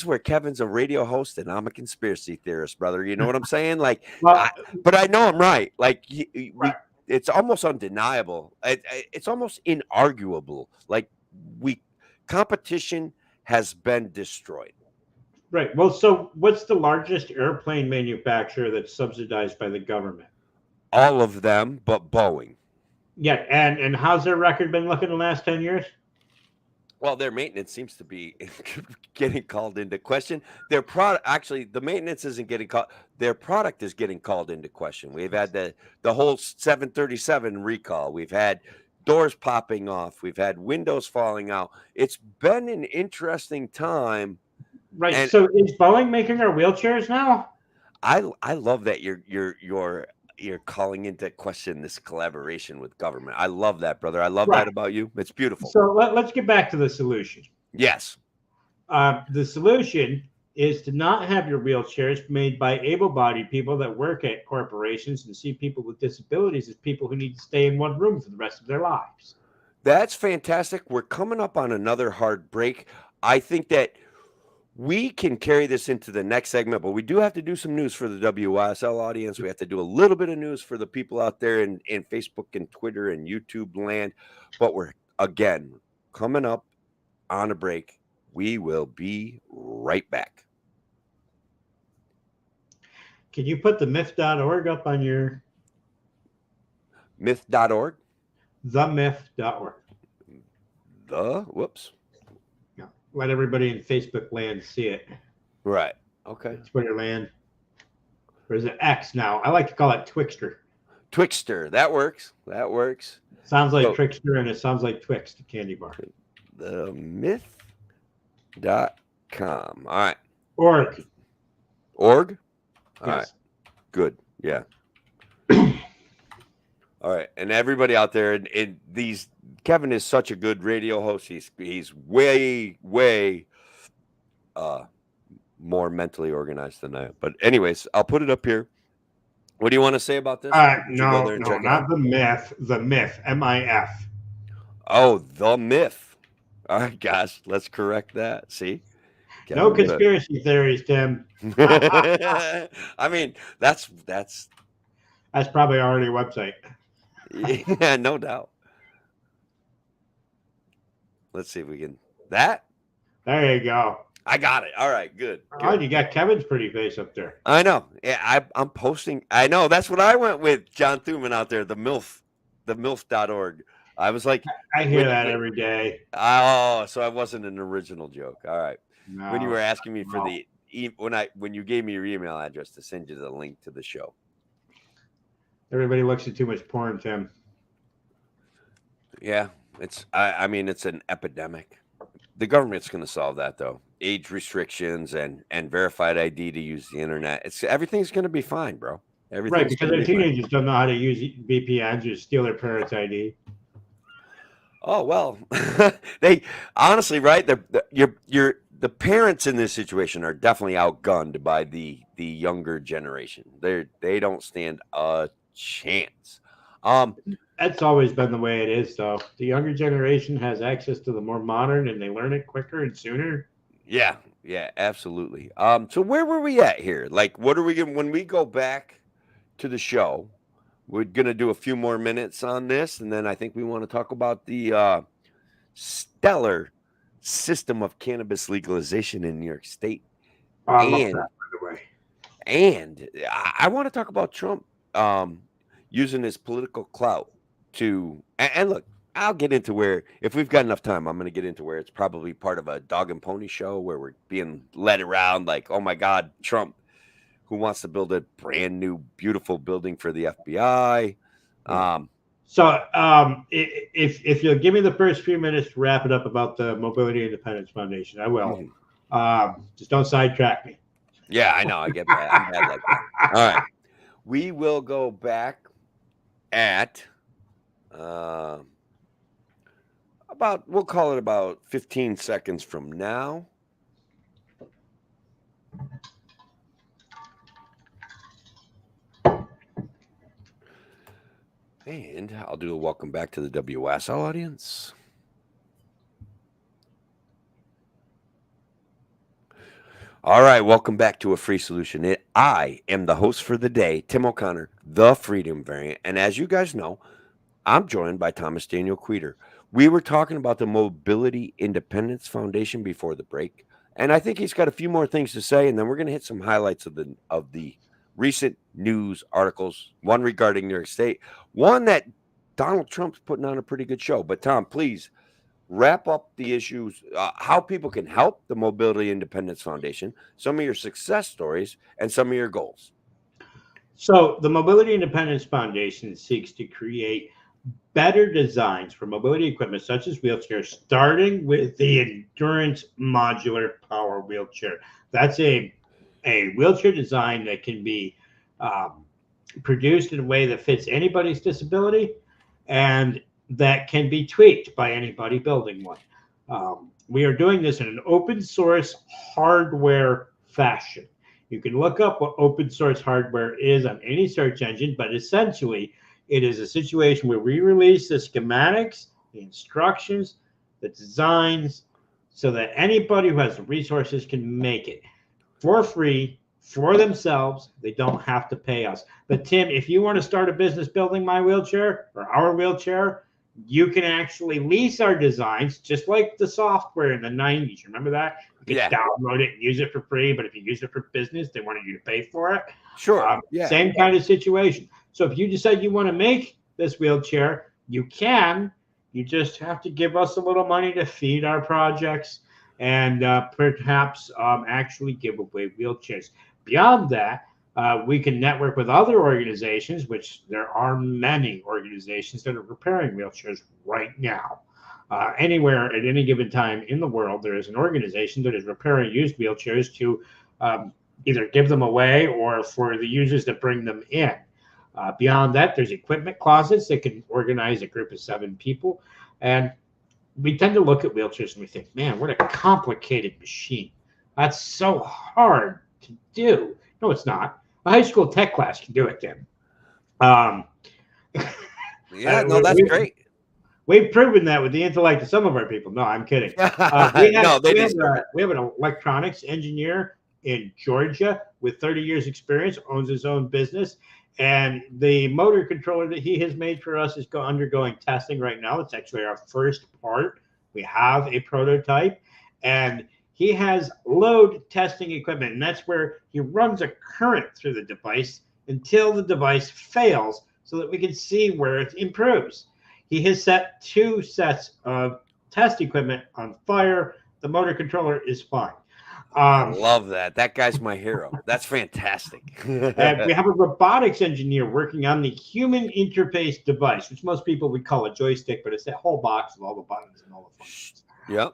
where Kevin's a radio host and I'm a conspiracy theorist, brother. You know what I'm saying? Like, Well, but I know I'm right. Like, right. it's almost undeniable. It's almost inarguable. Like, we competition has been destroyed. Right. Well, so what's the largest airplane manufacturer that's subsidized by the government? All of them, but Boeing. Yeah, and how's their record been looking the last 10 years? Well, their maintenance seems to be getting called into question. Their product, actually, the maintenance isn't getting called. Their product is getting called into question. We've had the whole 737 recall. We've had doors popping off. We've had windows falling out. It's been an interesting time, Right. and So is Boeing making our wheelchairs now? I love that you're calling into question this collaboration with government. I love that, brother. I love that Right. about you. It's beautiful. So let's get back to the solution. Yes. The solution is to not have your wheelchairs made by able-bodied people that work at corporations and see people with disabilities as people who need to stay in one room for the rest of their lives. That's fantastic. We're coming up on another hard break. I think that we can carry this into the next segment, but we do have to do some news for the WYSL audience. We have to do a little bit of news for the people out there in Facebook and Twitter and YouTube land. But we're, again, coming up on a break. We will be right back. Can you put the myth.org up on your Myth.org? themyth.org? Whoops. Yeah. Let everybody in Facebook land see it. Right. Okay. Twitter land. Or is it X now? I like to call it Twixter. Twixter. That works. That works. Sounds like So- Trickster and it sounds like Twix, the candy bar. The myth.com. All right. Org. Org? All right. Yes. Good. Yeah. All right. And everybody out there, in these, Kevin is such a good radio host. He's way more mentally organized than I am. But anyways, I'll put it up here. What do you want to say about this? Did you go No, there and no, check it out? not the myth. The myth. MIF. Oh, the myth. All right, guys, let's correct that. See? No Kevin, conspiracy theories, Tim. I mean, that's That's probably already a website. yeah, no doubt. Let's see if we can that. There you go. I got it. All right, good. Oh, you got Kevin's pretty face up there. I know. Yeah, I'm posting. I know. That's what I went with. John Thuman out there, the MILF.org. I was like, I hear Wait, that wait. every day. oh, so I wasn't an original joke. All right. No, When you were asking me for no. when you gave me your email address to send you the link to the show. Everybody looks at too much porn, Tim. Yeah, I mean, it's an epidemic. The government's going to solve that, though. Age restrictions and verified ID to use the internet. Everything's going to be fine, bro. Right, Everything's because going our to be fine. teenagers don't know how to use VPNs or steal their parents' ID. Oh well, they honestly, right? The parents in this situation are definitely outgunned by the younger generation. They don't stand a chance. Um, That's always been the way it is, though. The younger generation has access to the more modern, and they learn it quicker and sooner. yeah, yeah, absolutely. So where were we at here? Like, what are we going when we go back to the show? We're gonna do a few more minutes on this, and then I think we want to talk about the stellar system of cannabis legalization in New York State. Oh, I love that, And by the way. I want to talk about Trump um, using his political clout to and look. I'll get into where if we've got enough time, I'm going to get into where it's probably part of a dog and pony show where we're being led around like, oh my God, Trump, who wants to build a brand new, beautiful building for the FBI. Yeah. Um, So, if you'll give me the first few minutes to wrap it up about the Mobility Independence Foundation, I will. mhm. Just don't sidetrack me. Yeah, I know. I get bad. I'm bad like that. All right. We will go back at uh, we'll call it about 15 seconds from now. And I'll do a welcome back to the WSL audience. All right, welcome back to A Free Solution. I am the host for the day, Tim O'Connor, the Freedom Variant. And as you guys know, I'm joined by Thomas Daniel Queter. We were talking about the Mobility Independence Foundation before the break, and I think he's got a few more things to say, and then we're going to hit some highlights of the recent news articles. One regarding New York State, one that Donald Trump's putting on a pretty good show. But Tom, please wrap up the issues, how people can help the Mobility Independence Foundation, some of your success stories, and some of your goals. So, the Mobility Independence Foundation seeks to create better designs for mobility equipment such as wheelchairs, starting with the Endurance Modular Power Wheelchair. That's a wheelchair design that can be produced in a way that fits anybody's disability and that can be tweaked by anybody building one. We are doing this in an open source hardware fashion. You can look up what open source hardware is on any search engine, but essentially, it is a situation where we release the schematics, the instructions, the designs, so that anybody who has the resources can make it for free for themselves. They don't have to pay us. But Tim, if you want to start a business building my wheelchair or our wheelchair, you can actually lease our designs, just like the software in the 90s. Remember that? You could download it and use it for free, but if you use it for business, they wanted you to pay for it. Sure. Same kind of situation. So if you decide you want to make this wheelchair, you can. You just have to give us a little money to feed our projects and perhaps actually give away wheelchairs. Beyond that, we can network with other organizations, which there are many organizations that are repairing wheelchairs right now. Anywhere at any given time in the world, there is an organization that is repairing used wheelchairs to either give them away or for the users that bring them in. Beyond that, there's equipment closets that can organize a group of 7 people. And we tend to look at wheelchairs and we think, man, what a complicated machine. That's so hard to do. No, it's not. A high school tech class can do it, Tim. Yeah, no, that's great. We've proven that with the intellect of some of our people. No, I'm kidding. We have an electronics engineer in Georgia with 30 years experience, owns his own business. And the motor controller that he has made for us is undergoing testing right now. It's actually our first part. We have a prototype, and he has load testing equipment, and that's where he runs a current through the device until the device fails so that we can see where it improves. He has set 2 sets of test equipment on fire. The motor controller is fine. I love that. That guy's my hero. That's fantastic. And we have a robotics engineer working on the human interface device, which most people would call a joystick, but it's that whole box with all the buttons and all the functions. Yep.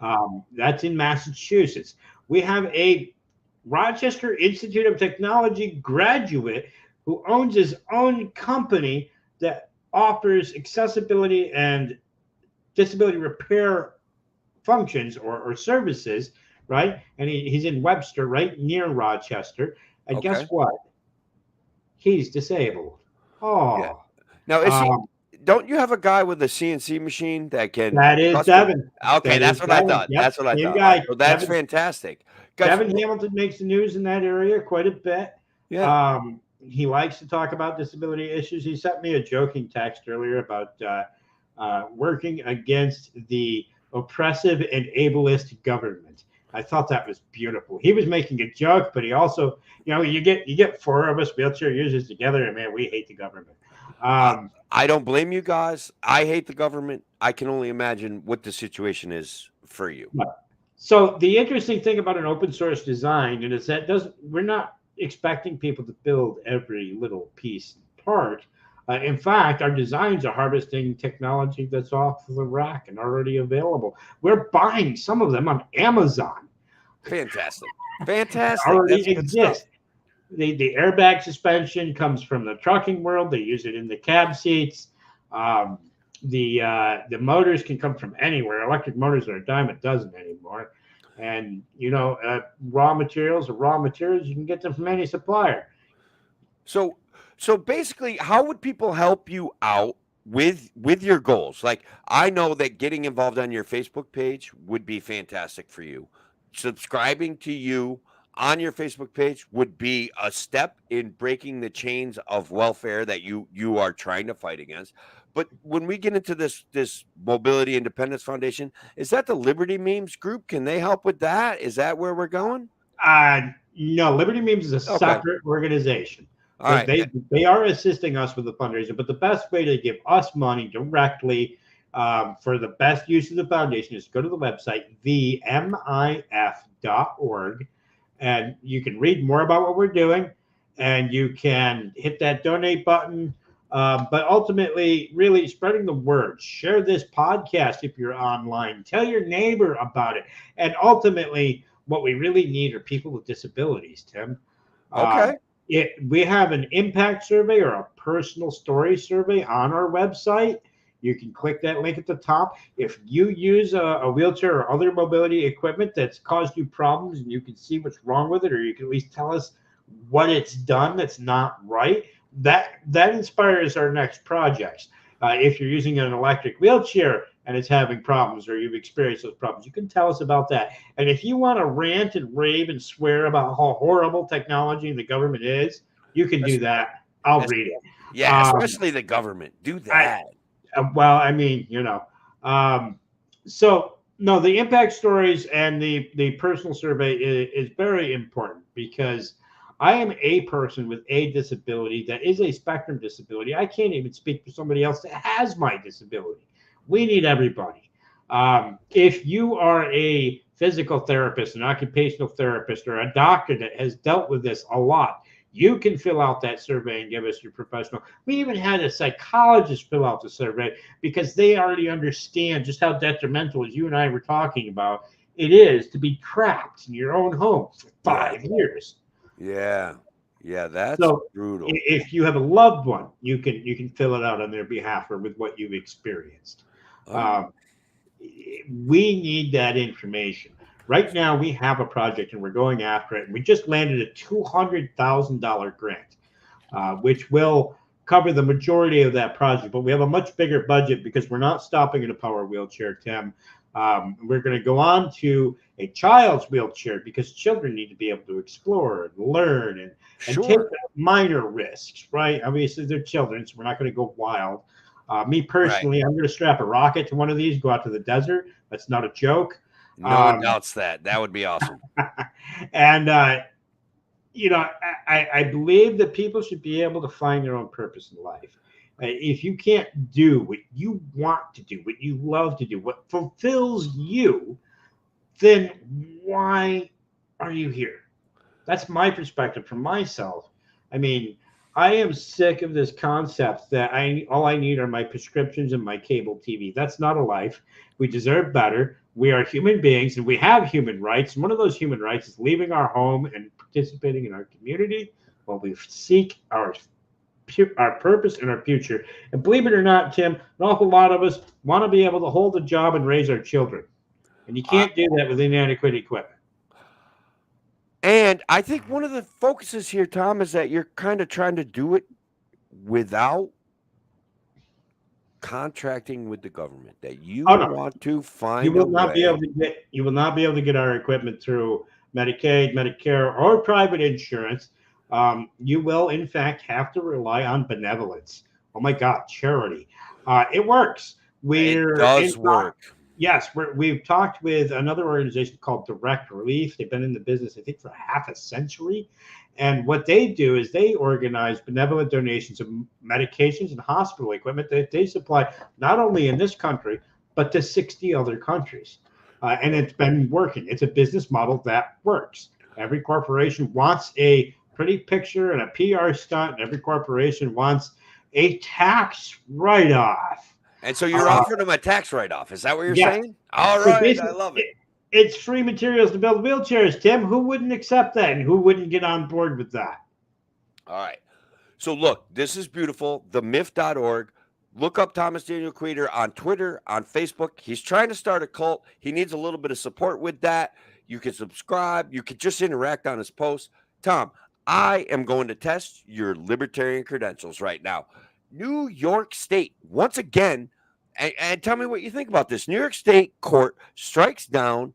That's in Massachusetts. We have a Rochester Institute of Technology graduate who owns his own company that offers accessibility and disability repair functions or services, right? And he's in Webster, right near Rochester. And guess Okay. what? He's disabled. Yeah. Oh, Now, is he? um, Don't you have a guy with a CNC machine that can that is custom? Devin. Okay, That is that's what I Devin. thought. Yep, That's what I same thought. All right, guy. so that's fantastic. Guys, Devin Hamilton makes the news in that area quite a bit. yeah. He likes to talk about disability issues. He sent me a joking text earlier about working against the oppressive and ableist government. I thought that was beautiful. He was making a joke, but he also, you get four of us wheelchair users together, and man, we hate the government. I, Um, I don't blame you guys. I hate the government. I can only imagine what the situation is for you. So the interesting thing about an open source design is that we're not expecting people to build every little piece and part. In fact, our designs are harvesting technology that's off the rack and already available. We're buying some of them on Amazon. Fantastic. Fantastic. Already That's good stuff. exist. The airbag suspension comes from the trucking world. They use it in the cab seats. Um, the motors can come from anywhere. Electric motors are a dime a dozen anymore. And raw materials are raw materials. You can get them from any supplier. So basically, how would people help you out with your goals? Like, I know that getting involved on your Facebook page would be fantastic for you. Subscribing to you on your Facebook page would be a step in breaking the chains of welfare that you are trying to fight against. But when we get into this Mobility Independence Foundation, is that the Liberty Memes group? Can they help with that? Is that where we're going? No, Liberty Memes is a Okay. separate organization. All right. They are assisting us with the fundraiser, but the best way to give us money directly for the best use of the foundation is go to the website, themif.org, and you can read more about what we're doing, and you can hit that donate button. But ultimately, really spreading the word. Share this podcast if you're online. Tell your neighbor about it. And ultimately, what we really need are people with disabilities, Tim. Okay. We have an impact survey or a personal story survey on our website. You can click that link at the top. If you use a wheelchair or other mobility equipment that's caused you problems and you can see what's wrong with it, or you can at least tell us what it's done that's not right, that inspires our next projects. If you're using an electric wheelchair and it's having problems, or you've experienced those problems, you can tell us about that. And if you want to rant and rave and swear about how horrible technology and the government is, you can do that. I'll read it. Yeah, especially the government. Do that. So no, the impact stories and the personal survey is very important, because I am a person with a disability that is a spectrum disability. I can't even speak for somebody else that has my disability. We need everybody. If you are a physical therapist, an occupational therapist, or a doctor that has dealt with this a lot, you can fill out that survey and give us your professional. We even had a psychologist fill out the survey, because they already understand just how detrimental, as you and I were talking about, it is to be trapped in your own home for 5 years. Yeah, that's brutal. If you have a loved one, you can fill it out on their behalf or with what you've experienced. We need that information. Right now, we have a project and we're going after it. And we just landed a $200,000 grant, which will cover the majority of that project. But we have a much bigger budget because we're not stopping at a power wheelchair, Tim. We're going to go on to a child's wheelchair, because children need to be able to explore and learn and take minor risks, right? Obviously, they're children, so we're not going to go wild. Me personally, I'm going to strap a rocket to one of these, go out to the desert. That's not a joke. No one doubts that. That would be awesome. And, I believe that people should be able to find their own purpose in life. If you can't do what you want to do, what you love to do, what fulfills you, then why are you here? That's my perspective from myself. I mean, I am sick of this concept that all I need are my prescriptions and my cable TV. That's not a life. We deserve better. We are human beings and we have human rights. And one of those human rights is leaving our home and participating in our community, while we seek our purpose and our future. And believe it or not, Tim, an awful lot of us want to be able to hold a job and raise our children. And you Uh, can't do that with inadequate equipment. and I think one of the focuses here, Tom, is that you're kind of trying to do it without contracting with the government. That you Oh no, want to you find a will not be way. able to get you will not be able to get our equipment through Medicaid, Medicare, or private insurance. You will, in fact, have to rely on benevolence. Oh my God, charity. It works. It We're in does work. Yes, we've talked with another organization called Direct Relief. They've been in the business, I think, for half a century. And what they do is they organize benevolent donations of medications and hospital equipment that they supply not only in this country, but to 60 other countries. And it's been working. It's a business model that works. Every corporation wants a pretty picture and a PR stunt, and every corporation wants a tax write off. And so you're offering them a tax write-off. Is that what you're Yes. saying? All So right, I basically, love it. it's free materials to build wheelchairs, Tim. Who wouldn't accept that and who wouldn't get on board with that? All right. So look, this is beautiful. TheMyth.org. Look up Thomas Daniel Queter on Twitter, on Facebook. He's trying to start a cult. He needs a little bit of support with that. You can subscribe. You can just interact on his posts. Tom, I am going to test your libertarian credentials right now. New York State, once again, and tell me what you think about this. New York State court strikes down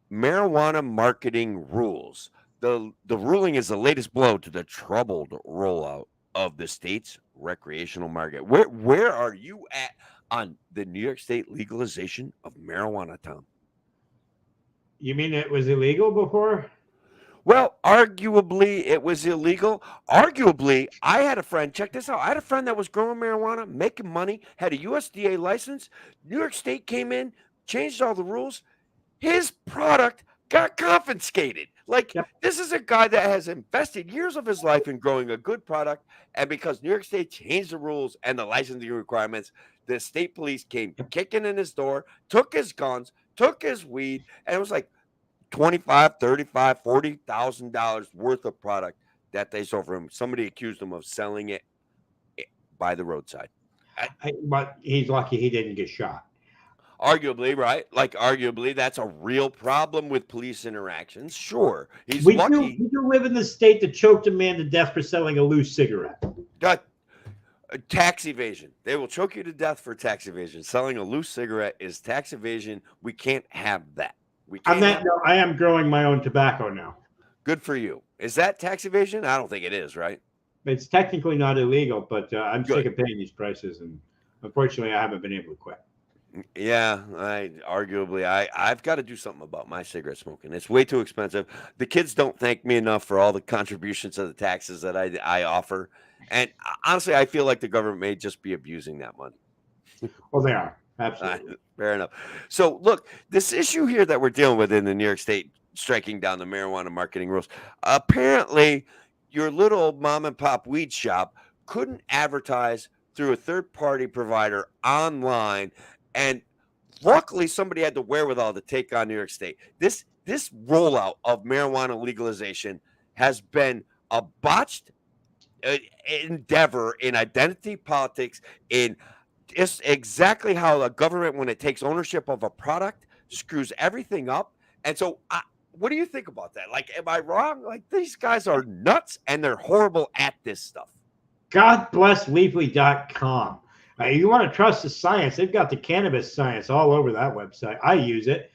marijuana marketing rules. The ruling is the latest blow to the troubled rollout of the state's recreational market. Where are you at on the New York State legalization of marijuana, Tom? You mean it was illegal before? Well, arguably it was illegal. Arguably, I had a friend, check this out. I had a friend that was growing marijuana, making money, had a USDA license. New York State came in, changed all the rules. His product got confiscated. Like, Yep. this is a guy that has invested years of his life in growing a good product. And because New York State changed the rules and the licensing requirements, the state police came kicking in his door, took his guns, took his weed, and it was like 25, 35, $40,000 worth of product that they sold for him. Somebody accused him of selling it by the roadside. But he's lucky he didn't get shot. Arguably, right? Like, arguably, that's a real problem with police interactions. Sure, he's We lucky. do live in the state that choked a man to death for selling a loose cigarette. Got tax evasion. They will choke you to death for tax evasion. Selling a loose cigarette is tax evasion. We can't have that. We On can't. that note, I am growing my own tobacco now. Good for you. Is that tax evasion? I don't think it is, right? It's technically not illegal, but I'm Good. sick of paying these prices, and unfortunately, I haven't been able to quit. Yeah, I've got to do something about my cigarette smoking. It's way too expensive. The kids don't thank me enough for all the contributions to the taxes that I offer. And honestly, I feel like the government may just be abusing that money. Well, they are. Absolutely. Fair enough. So look, this issue here that we're dealing with in the New York State striking down the marijuana marketing rules. Apparently, your little mom and pop weed shop couldn't advertise through a third-party provider online. And luckily, somebody had the wherewithal to take on New York State. This rollout of marijuana legalization has been a botched endeavor in identity politics, in just exactly how the government, when it takes ownership of a product, screws everything up. And so, what do you think about that? Like, am I wrong? Like, these guys are nuts and they're horrible at this stuff. God bless Leafly.com. You want to trust the science? They've got the cannabis science all over that website. I use it.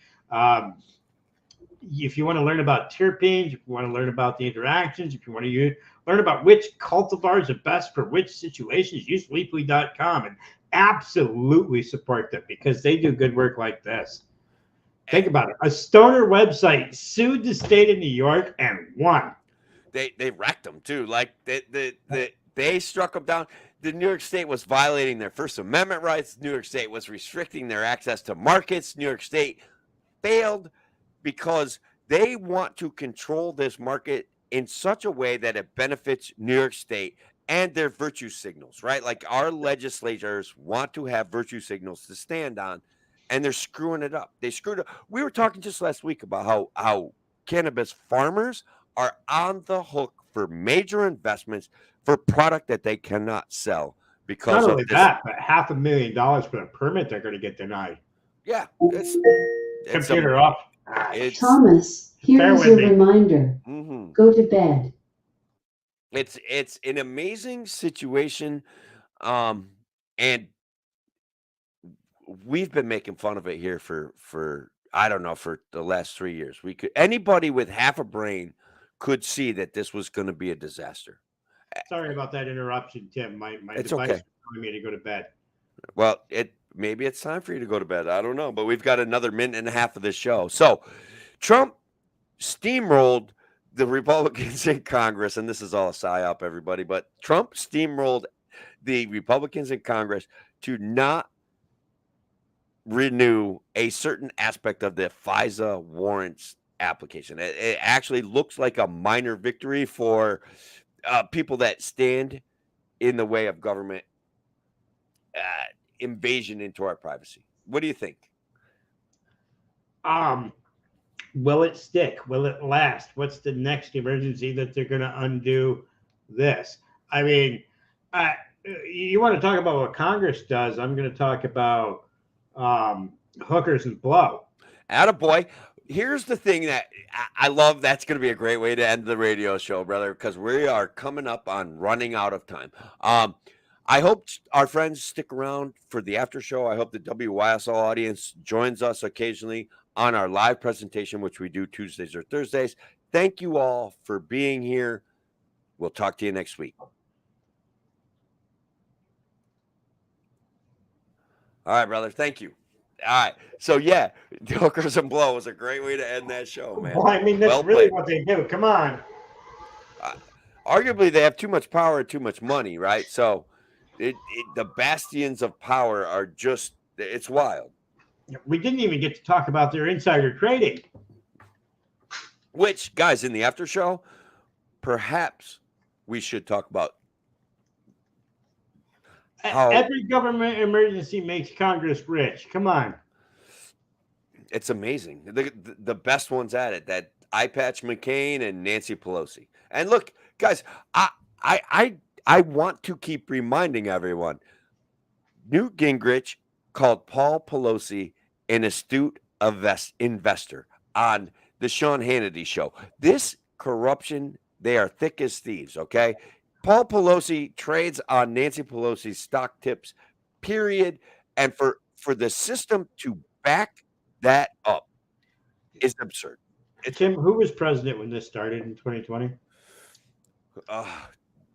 If you want to learn about terpenes, if you want to learn about the interactions, if you want to learn about which cultivars are best for which situations, use Leafly.com and absolutely support them because they do good work like this. Think about it. A stoner website sued the state of New York and won. They wrecked them too. Like they struck them down. The New York State was violating their First Amendment rights. New York State was restricting their access to markets. New York State failed because they want to control this market in such a way that it benefits New York State and their virtue signals, right? Like, our legislators want to have virtue signals to stand on, and they're screwing it up. They screwed up. We were talking just last week about how cannabis farmers are on the hook for major investments for product that they cannot sell because Not of only this. that, but $500,000 for a permit they're going to get denied. Yeah, it's Computer off. it's Thomas, here Bear is with your me. reminder. mhm. Go to bed. It's an amazing situation, and we've been making fun of it here for I don't know, for the last 3 years. We could anybody with half a brain could see that this was going to be a disaster. Sorry about that interruption, Tim. My It's device okay. is telling me to go to bed. Well, maybe it's time for you to go to bed. I don't know, but we've got another minute and a half of this show. So, Trump steamrolled the Republicans in Congress, and this is all a psyop, everybody. But Trump steamrolled the Republicans in Congress to not renew a certain aspect of the FISA warrants application. It actually looks like a minor victory for people that stand in the way of government invasion into our privacy. What do you think? Will it stick? Will it last? What's the next emergency that they're going to undo this? I mean, you want to talk about what Congress does? I'm going to talk about hookers and blow. Attaboy. Here's the thing that I love. That's going to be a great way to end the radio show, brother, because we are coming up on running out of time. I hope our friends stick around for the after show. I hope the WYSL audience joins us occasionally on our live presentation, which we do Tuesdays or Thursdays. Thank you all for being here. We'll talk to you next week. All right, brother. Thank you. All right. So, yeah, hookers and blow was a great way to end that show, man. Well, I mean, that's Well really played. what they do. Come on. Arguably, they have too much power and too much money, right? So, the bastions of power are just, it's wild. We didn't even get to talk about their insider trading. Which, guys, in the after show, perhaps we should talk about how Every government emergency makes Congress rich. Come on. it's amazing. The best ones at it, that Eye Patch McCain and Nancy Pelosi. And look, guys, I want to keep reminding everyone, Newt Gingrich called Paul Pelosi an astute investor on the Sean Hannity show. This corruption, they are thick as thieves, okay? Paul Pelosi trades on Nancy Pelosi's stock tips, period. And for the system to back that up is absurd. Tim, who was president when this started in 2020?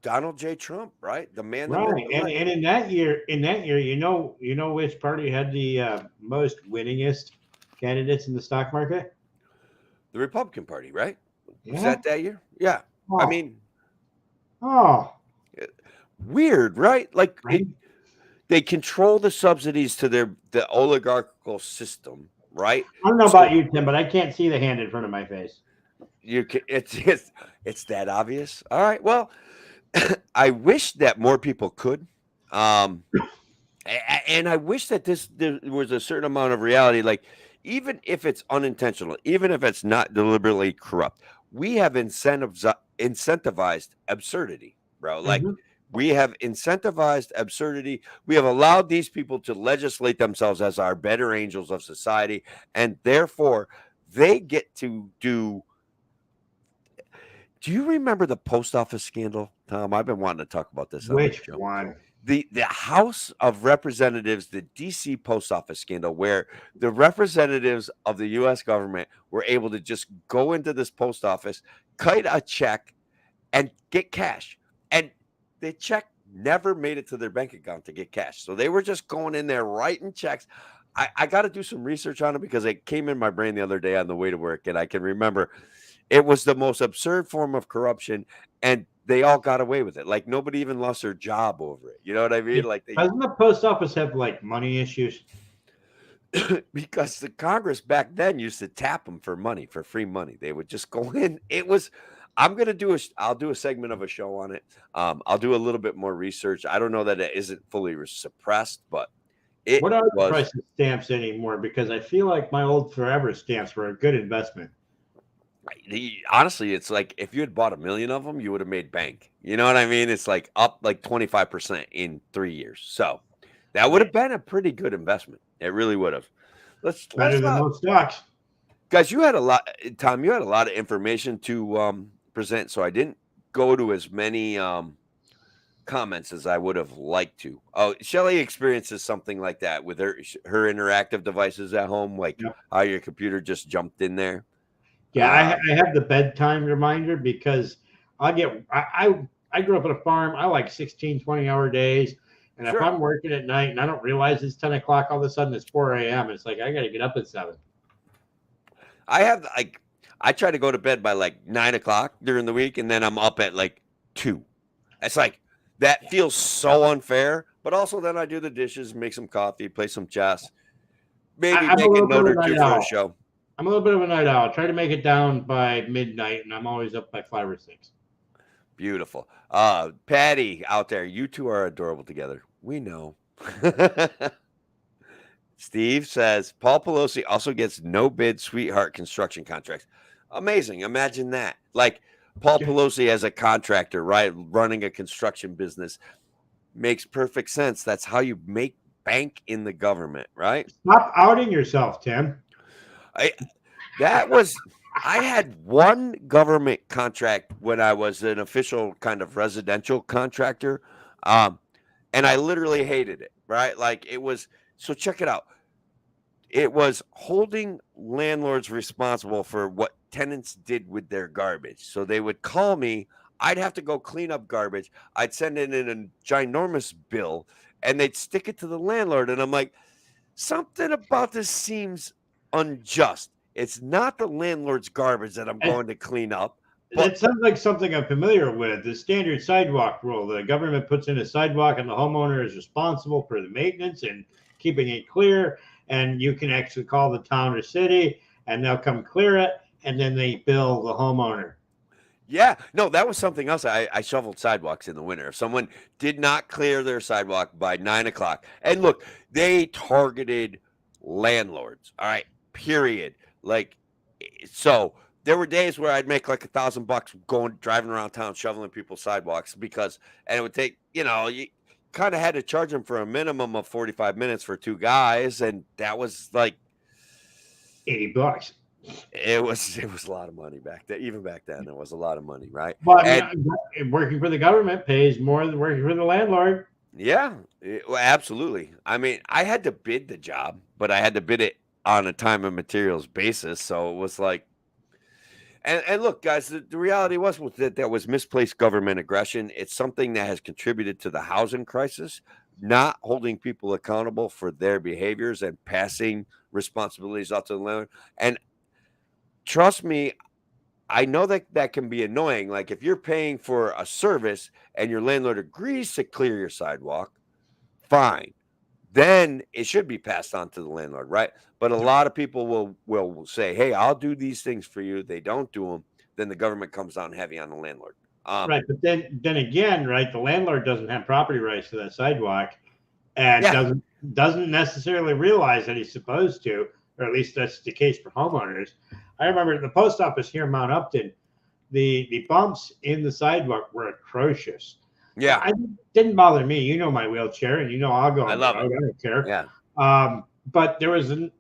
Donald J. Trump, right? The man. Right, and in that year, you know which party had the most winningest candidates in the stock market? The Republican Party, right? Yeah. Was that year? Yeah. Oh. I mean, weird, right? Like they control the subsidies to the oligarchical system, right? I don't know about you, Tim, but I can't see the hand in front of my face. You can, it's that obvious. All right. Well, I wish that more people could, and I wish that there was a certain amount of reality. Like, even if it's unintentional, even if it's not deliberately corrupt, we have incentivized absurdity, bro. Like, we have incentivized absurdity. We have allowed these people to legislate themselves as our better angels of society, and therefore they get to do. Do you remember the post office scandal, Tom? I've been wanting to talk about this. Which one? The House of Representatives, the DC post office scandal, where the representatives of the U.S. government were able to just go into this post office, cut a check, and get cash. And the check never made it to their bank account to get cash. So they were just going in there writing checks. I got to do some research on it because it came in my brain the other day on the way to work, and I can remember it was the most absurd form of corruption, and they all got away with it. Like, nobody even lost their job over it. You know what I mean? Like, doesn't the post office have like money issues? Because the Congress back then used to tap them for money, for free money. They would just go in. It was. I'll do a segment of a show on it. I'll do a little bit more research. I don't know that it isn't fully suppressed, but it What are the was. price of stamps anymore? Because I feel like my old Forever stamps were a good investment. Honestly, it's like if you had bought 1,000,000 of them, you would have made bank. You know what I mean? It's like up like 25% in 3 years. So that would Right. have been a pretty good investment. It really would have. Better Let's than most stocks. guys. You had a lot, Tom. You had a lot of information to present, so I didn't go to as many comments as I would have liked to. Oh, Shelly experiences something like that with her interactive devices at home, like Yep. how your computer just jumped in there. Yeah, I have the bedtime reminder because I grew up on a farm. I like 16, 20-hour days. And if Sure. I'm working at night and I don't realize it's 10 o'clock, all of a sudden it's 4 a.m. It's like I got to get up at 7. I have like I try to go to bed by like 9 o'clock during the week, and then I'm up at like 2. It's like that feels so unfair. But also, then I do the dishes, make some coffee, play some chess, maybe I'm a make a little bit of note a or night two for a owl. show. I'm a little bit of a night owl. I try to make it down by midnight, and I'm always up by 5 or 6. Beautiful. Patty out there, you two are adorable together. We know. Steve says Paul Pelosi also gets no bid sweetheart construction contracts. Amazing. Imagine that. Like Paul Pelosi as a contractor, right? Running a construction business makes perfect sense. That's how you make bank in the government, right? Stop outing yourself, Tim. I that was I had one government contract when I was an official kind of residential contractor. Um, and I literally hated it, right? Like it was so check it out. It was holding landlords responsible for what tenants did with their garbage. So they would call me, I'd have to go clean up garbage. I'd send in a ginormous bill and they'd stick it to the landlord. And I'm like, something about this seems unjust. It's not the landlord's garbage that I'm And going to clean up, but it sounds like something I'm familiar with. The standard sidewalk rule. The government puts in a sidewalk, and the homeowner is responsible for the maintenance and keeping it clear. And you can actually call the town or city, and they'll come clear it, and then they bill the homeowner. yeah, no, that was something else. I shoveled sidewalks in the winter. If someone did not clear their sidewalk by 9 o'clock, and look, they targeted landlords. All right, period. Like, so there were days where I'd make like $1,000 going driving around town shoveling people's sidewalks because, and it would take, you kind of had to charge them for a minimum of 45 minutes for 2 guys, and that was like $80. it was a lot of money back then. Even back then, it was a lot of money, right? Well, I And mean, working for the government pays more than working for the landlord. yeah, well, absolutely. I mean, I had to bid the job, but I had to bid it on a time and materials basis. So it was like, and look, guys, the reality was that there was misplaced government aggression. It's something that has contributed to the housing crisis, not holding people accountable for their behaviors and passing responsibilities out to the landlord. And trust me, I know that that can be annoying. Like if you're paying for a service and your landlord agrees to clear your sidewalk, fine. Then it should be passed on to the landlord, right? But a lot of people will say, "Hey, I'll do these things for you." They don't do them, then the government comes down heavy on the landlord. Right, but then again, right, the landlord doesn't have property rights to that sidewalk, and Yeah, doesn't necessarily realize that he's supposed to, or at least that's the case for homeowners. I remember at the post office here in Mount Upton, the bumps in the sidewalk were atrocious. yeah, I didn't bother me. You know my wheelchair, and I'll go I on the love road. it. I don't care. Yeah, But there was an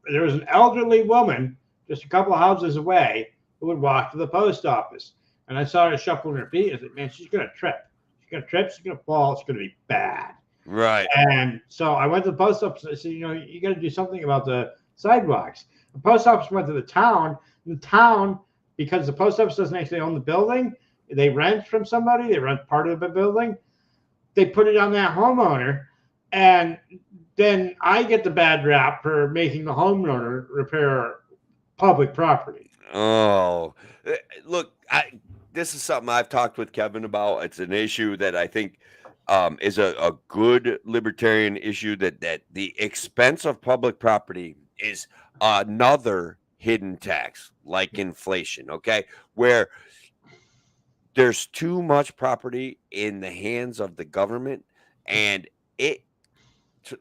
elderly woman just a couple of houses away who would walk to the post office, and I saw her shuffling her feet. I said, "Man, she's gonna trip. She's gonna trip. She's gonna fall. It's gonna be bad." right. And so I went to the post office. I said, you got to do something about the sidewalks. The post office went to the town. The town, because the post office doesn't actually own the building, they rent from somebody. They rent part of the building. They put it on that homeowner, and then I get the bad rap for making the homeowner repair public property. Oh, look, this is something I've talked with Kevin about. It's an issue that I think is a good libertarian issue that the expense of public property is another hidden tax like inflation, okay? Where there's too much property in the hands of the government and it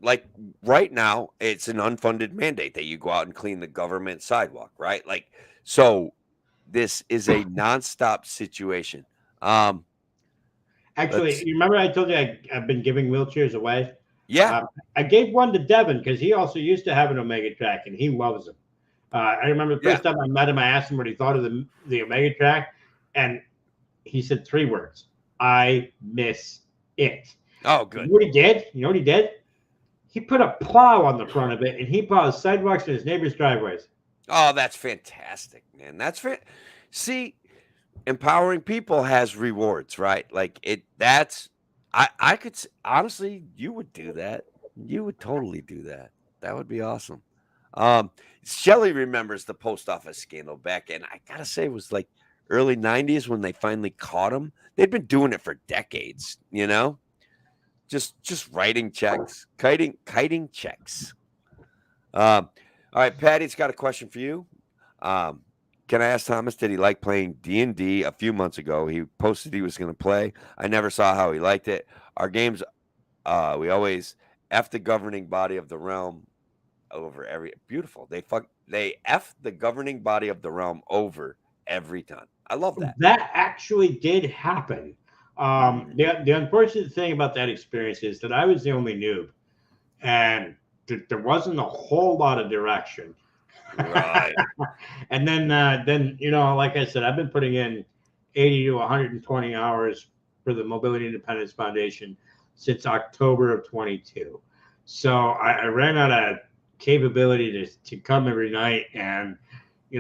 like right now it's an unfunded mandate that you go out and clean the government sidewalk, right? Like so this is a nonstop situation. Um, Actually, let's you remember I told you I've been giving wheelchairs away? yeah, I gave one to Devin because he also used to have an Omega Track and he loves them. I remember the yeah. first time I met him, I asked him what he thought of the Omega Track, and he said 3 words: "I miss it." Oh, You good. know what he did? You know what he did? He put a plow on the front of it and he plows sidewalks in his neighbors' driveways. Oh, that's fantastic, man. See, empowering people has rewards, right? Like that's I could honestly, you would do that. You would totally do that. That would be awesome. Um, Shelly remembers the post office scandal back in, I gotta say, it was like early 90s when they finally caught him. They'd been doing it for decades, just writing checks, kiting checks. All right, Patty's got a question for you. Um, can I ask Thomas, did he like playing D&D a few months ago? He posted he was going to play. I never saw how he liked it. Our games, we always F the governing body of the realm over every beautiful. They F the governing body of the realm over every time. I love that. That actually did happen. Mm, The unfortunate thing about that experience is that I was the only noob, and there wasn't a whole lot of direction. right. And then like I said, I've been putting in 80 to 120 hours for the Mobility Independence Foundation since October of 22. So I ran out of capability to come every night, and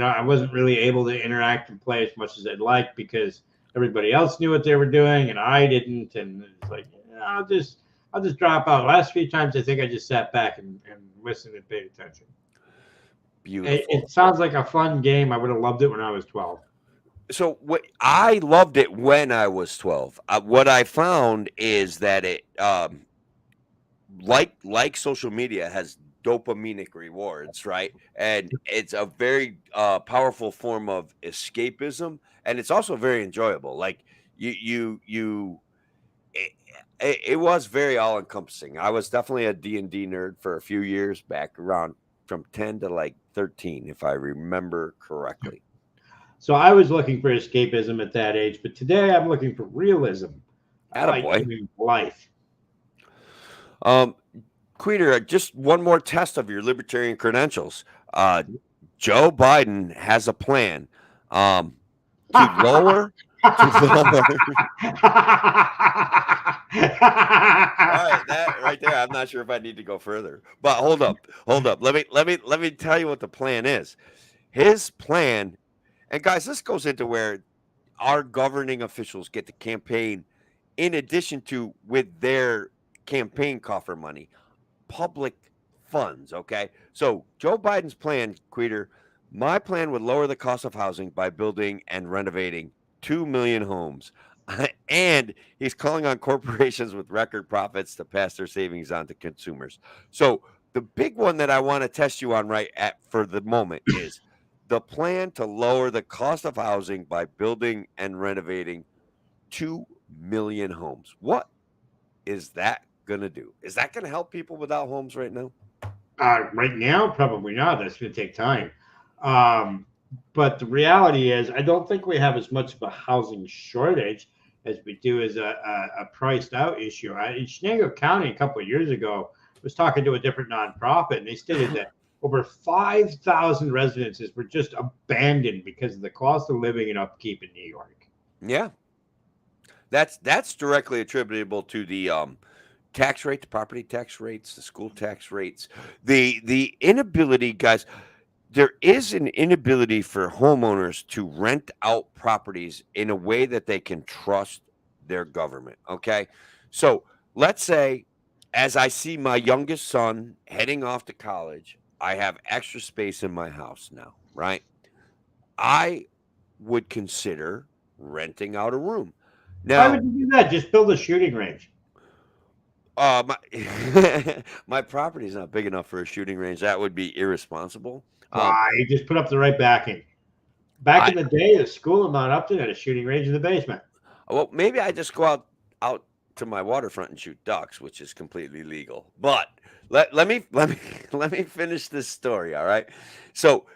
I wasn't really able to interact and play as much as I'd like because everybody else knew what they were doing and I didn't, and it's like, I'll just drop out. Last few times I think I just sat back and listened and paid attention. Beautiful. It sounds like a fun game. I would have loved it when I was 12. So what I loved it when I was 12. What I found is that it like social media has dopaminic rewards, right? And it's a very powerful form of escapism, and it's also very enjoyable. Like you it, it was very all encompassing. I was definitely a D&D nerd for a few years back around from 10 to like 13 if I remember correctly. So I was looking for escapism at that age, but today I'm looking for realism. I like Attaboy. living life. Um Queeter, just one more test of your libertarian credentials. Joe Biden has a plan to lower to lower. All right, that right there. I'm not sure if I need to go further, but hold up. Let me tell you what the plan is. His plan, and guys, this goes into where our governing officials get to campaign in addition to with their campaign coffer money, public funds. Okay. So Joe Biden's plan, Queeter, my plan would lower the cost of housing by building and renovating 2 million homes. And he's calling on corporations with record profits to pass their savings on to consumers. So the big one that I want to test you on right at for the moment is the plan to lower the cost of housing by building and renovating 2 million homes. What is that going to do? Is that going to help people without homes right now? Right now, probably not. That's going to take time. Um, but the reality is, I don't think we have as much of a housing shortage as we do as a priced out issue. In Chenango County, a couple of years ago, I was talking to a different nonprofit, and they stated that over 5,000 residences were just abandoned because of the cost of living and upkeep in New York. Yeah. That's directly attributable to the tax rate, the property tax rates, the school tax rates, the inability, guys. There is an inability for homeowners to rent out properties in a way that they can trust their government. Okay, so let's say, as I see my youngest son heading off to college, I have extra space in my house now. Right, I would consider renting out a room. Why Now, would you do that? Just build a shooting range. my property is not big enough for a shooting range. That would be irresponsible. Why? Just put up the right backing. Back I in the day, the school in Mount Upton had a shooting range in the basement. well, maybe I just go out to my waterfront and shoot ducks, which is completely legal. But let me let me finish this story. All right. So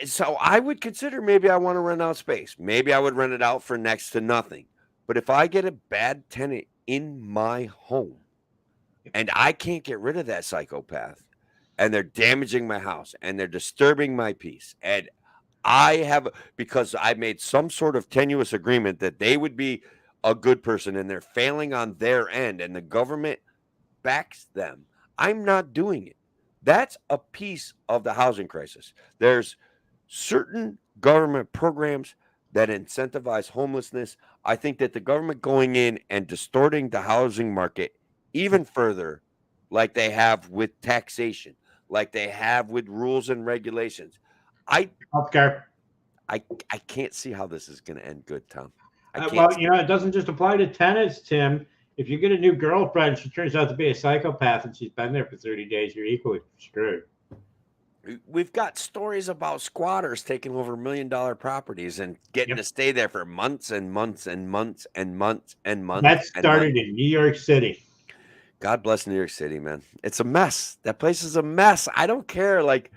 So I would consider maybe I want to rent out space. Maybe I would rent it out for next to nothing. But if I get a bad tenant in my home and I can't get rid of that psychopath and they're damaging my house and they're disturbing my peace and I have because I made some sort of tenuous agreement that they would be a good person and they're failing on their end and the government backs them. I'm not doing it. That's a piece of the housing crisis. There's certain government programs that incentivize homelessness. I think that the government going in and distorting the housing market even further, like they have with taxation, like they have with rules and regulations. I Healthcare. I can't see how this is going to end good, Tom. I can't. Well, it doesn't just apply to tenants, Tim. If you get a new girlfriend, she turns out to be a psychopath and she's been there for 30 days, you're equally screwed. We've got stories about squatters taking over $1 million properties and getting to stay there for months and months and months and months and months. That started in New York City. God bless New York City, man. It's a mess. That place is a mess. I don't care. Like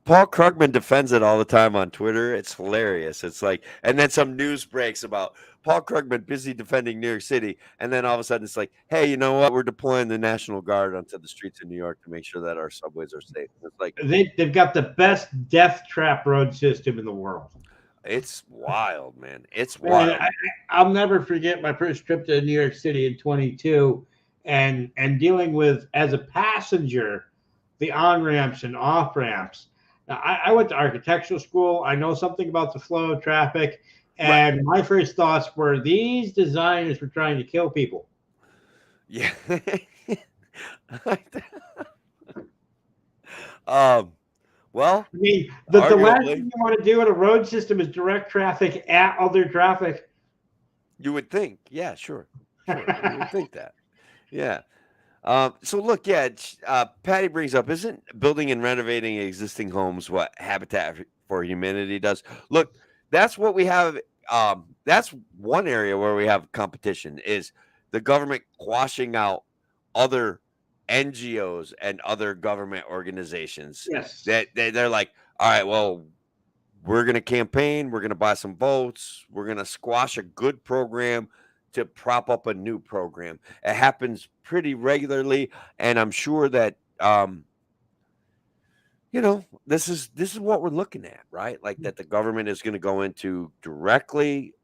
Paul Krugman defends it all the time on Twitter. It's hilarious. It's like, and then some news breaks about Paul Krugman busy defending New York City, and then all of a sudden it's like, hey, you know what? We're deploying the National Guard onto the streets of New York to make sure that our subways are safe. It's like they've got the best death trap road system in the world. It's wild, man. It's wild. I'll never forget my first trip to New York City in 22, and dealing with as a passenger the on ramps and off ramps. Now, I went to architectural school. I know something about the flow of traffic. And my first thoughts were these designers were trying to kill people. Yeah. Well, I mean, the last thing you want to do in a road system is direct traffic at other traffic. You would think. Yeah, sure. You would think that. Yeah. So look, Patty brings up, isn't building and renovating existing homes what Habitat for Humanity does? Look, that's what we have. That's one area where we have competition is the government quashing out other NGOs and other government organizations. Yes. They're like, all right, well, we're going to campaign. We're going to buy some votes. We're going to squash a good program to prop up a new program. It happens pretty regularly. And I'm sure that, this is what we're looking at, right? Like that the government is going to go into directly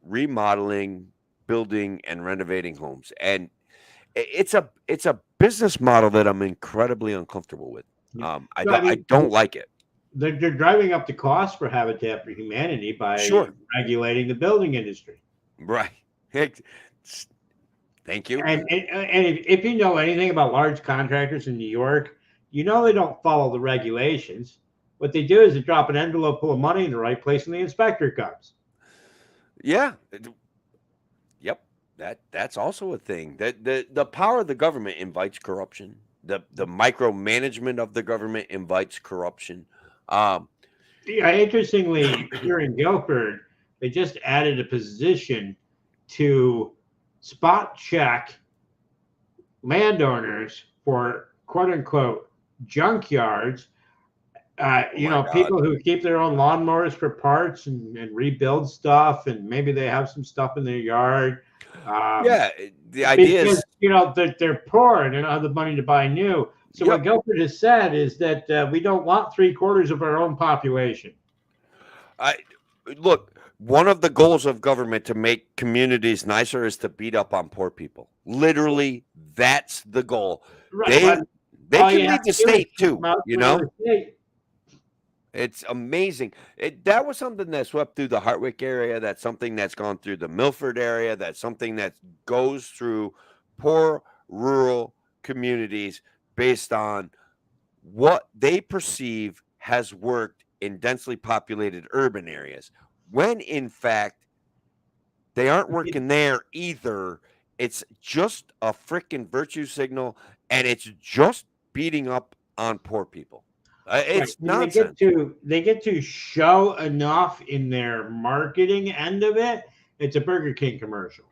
remodeling, building, and renovating homes. And it's a business model that I'm incredibly uncomfortable with. I don't like it. They're driving up the cost for Habitat for Humanity by regulating the building industry. Right. Thank you. And if you know anything about large contractors in New York, they don't follow the regulations. What they do is they drop an envelope full of money in the right place and the inspector comes. Yeah. Yep. That's also a thing. That the power of the government invites corruption. The micromanagement of the government invites corruption. Interestingly, here in Guilford, they just added a position to spot check landowners for quote unquote junkyards. People who keep their own lawnmowers for parts and rebuild stuff, and maybe they have some stuff in their yard. The idea is, they're poor and they don't have the money to buy new. So what Guilford has said is that we don't want 3/4 of our own population. Look, one of the goals of government to make communities nicer is to beat up on poor people. Literally, that's the goal. Right. They can lead the state too, It's amazing. That was something that swept through the Hartwick area. That's something that's gone through the Milford area. That's something that goes through poor rural communities based on what they perceive has worked in densely populated urban areas. When in fact, they aren't working there either. It's just a freaking virtue signal, and it's just beating up on poor people. It's nonsense. They get to show enough in their marketing end of it. It's a Burger King commercial.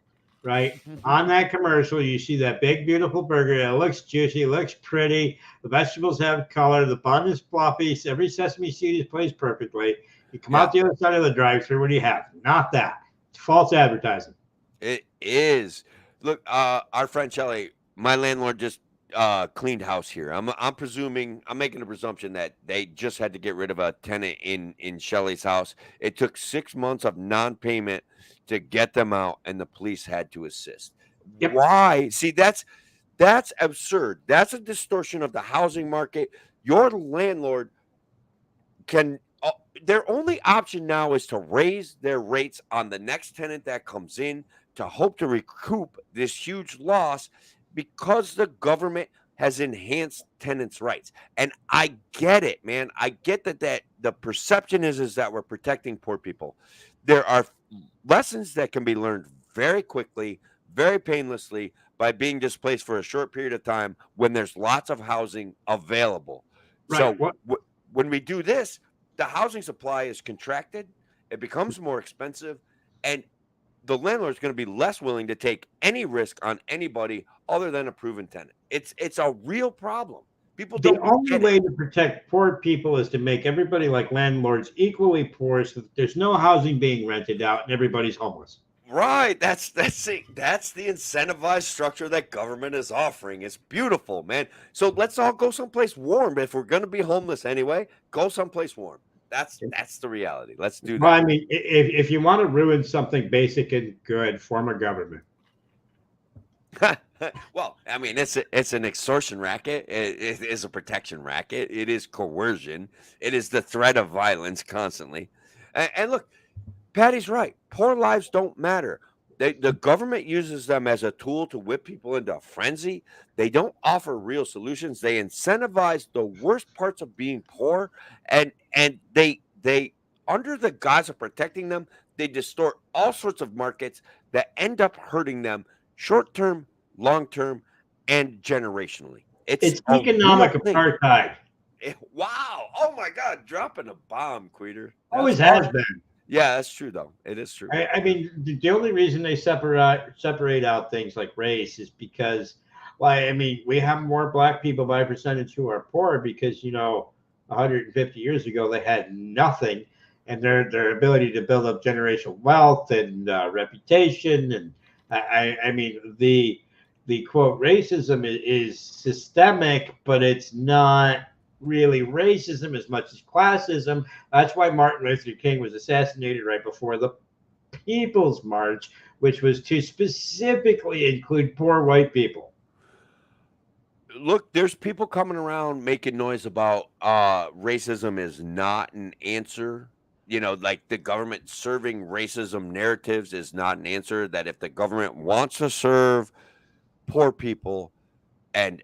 right? On that commercial, you see that big, beautiful burger. It looks juicy, it looks pretty. The vegetables have color. The bun is fluffy. Every sesame seed is placed perfectly. You come out the other side of the drive-through. What do you have? Not that. It's false advertising. It is. Look, our friend Shelley, my landlord just cleaned house here. I'm presuming, I'm making a presumption that they just had to get rid of a tenant in Shelley's house. It took 6 months of non-payment to get them out, and the police had to assist. Yep. Why? See, that's absurd. That's a distortion of the housing market. Your landlord can their only option now is to raise their rates on the next tenant that comes in to hope to recoup this huge loss because the government has enhanced tenants' rights. And I get it, man. I get that the perception is that we're protecting poor people. There are lessons that can be learned very quickly, very painlessly by being displaced for a short period of time when there's lots of housing available. Right. So when we do this, the housing supply is contracted, it becomes more expensive, and the landlord is going to be less willing to take any risk on anybody other than a proven tenant. It's a real problem. People The don't only get way it. to protect poor people is to make everybody like landlords equally poor so that there's no housing being rented out and everybody's homeless. Right. That's the incentivized structure that government is offering. It's beautiful, man. So let's all go someplace warm. If we're going to be homeless anyway, go someplace warm. That's the reality. Let's do Well, that. I mean, if you want to ruin something basic and good, form a government. Well, I mean, it's an extortion racket. It is a protection racket. It is coercion. It is the threat of violence constantly. And look, Patty's right. Poor lives don't matter. The government uses them as a tool to whip people into a frenzy. They don't offer real solutions. They incentivize the worst parts of being poor, and they under the guise of protecting them, they distort all sorts of markets that end up hurting them short term, long term, and generationally. It's It's a real economic thing. apartheid. Wow! Oh my God! Dropping a bomb, Queter. That's Always hard. has been. Yeah, that's true though. It is true. I mean, the only reason they separate out things like race is because, well, I mean, we have more black people by percentage who are poor because 150 years ago they had nothing, and their ability to build up generational wealth and reputation, and I mean the quote racism is systemic, but it's not really racism as much as classism. That's why Martin Luther King was assassinated right before the People's March, which was to specifically include poor white people. Look, there's people coming around making noise about racism is not an answer. Like the government serving racism narratives is not an answer. That if the government wants to serve poor people and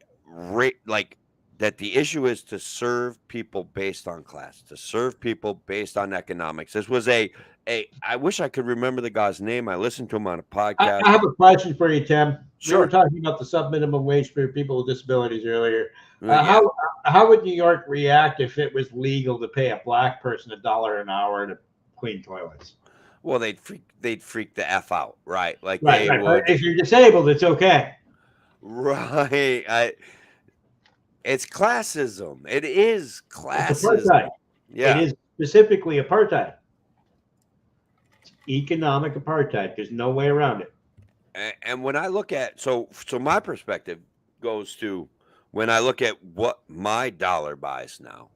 like that the issue is to serve people based on class, to serve people based on economics. This was a I wish I could remember the guy's name. I listened to him on a podcast. I have a question for you, Tim. We were Sure. talking about the subminimum wage for people with disabilities earlier. Yeah. How would New York react if it was legal to pay a black person $1 an hour to clean toilets? Well, they'd freak the F out, right? Like Right, they right. would. But if you're disabled, it's okay. Right. It's classism. It is It's classism. apartheid. Yeah. It is specifically apartheid. It's economic apartheid. There's no way around it. And when I look at so my perspective goes to when I look at what my dollar buys now,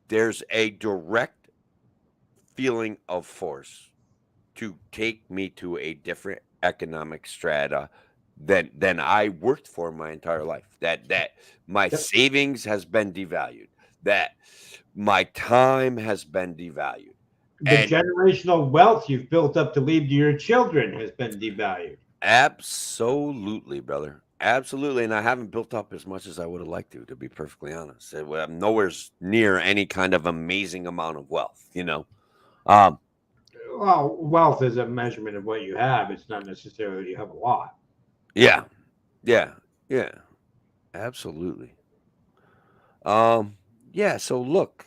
there's a direct feeling of force to take me to a different economic strata than I worked for my entire life. That my Yep. savings has been devalued. That my time has been devalued. The And generational wealth you've built up to leave to your children has been devalued. absolutely, brother. Absolutely. And I haven't built up as much as I would have liked to be perfectly honest. I'm nowhere's near any kind of amazing amount of wealth. Um, Well, wealth is a measurement of what you have. It's not necessarily you have a lot. yeah, yeah, yeah, absolutely. Yeah, so look,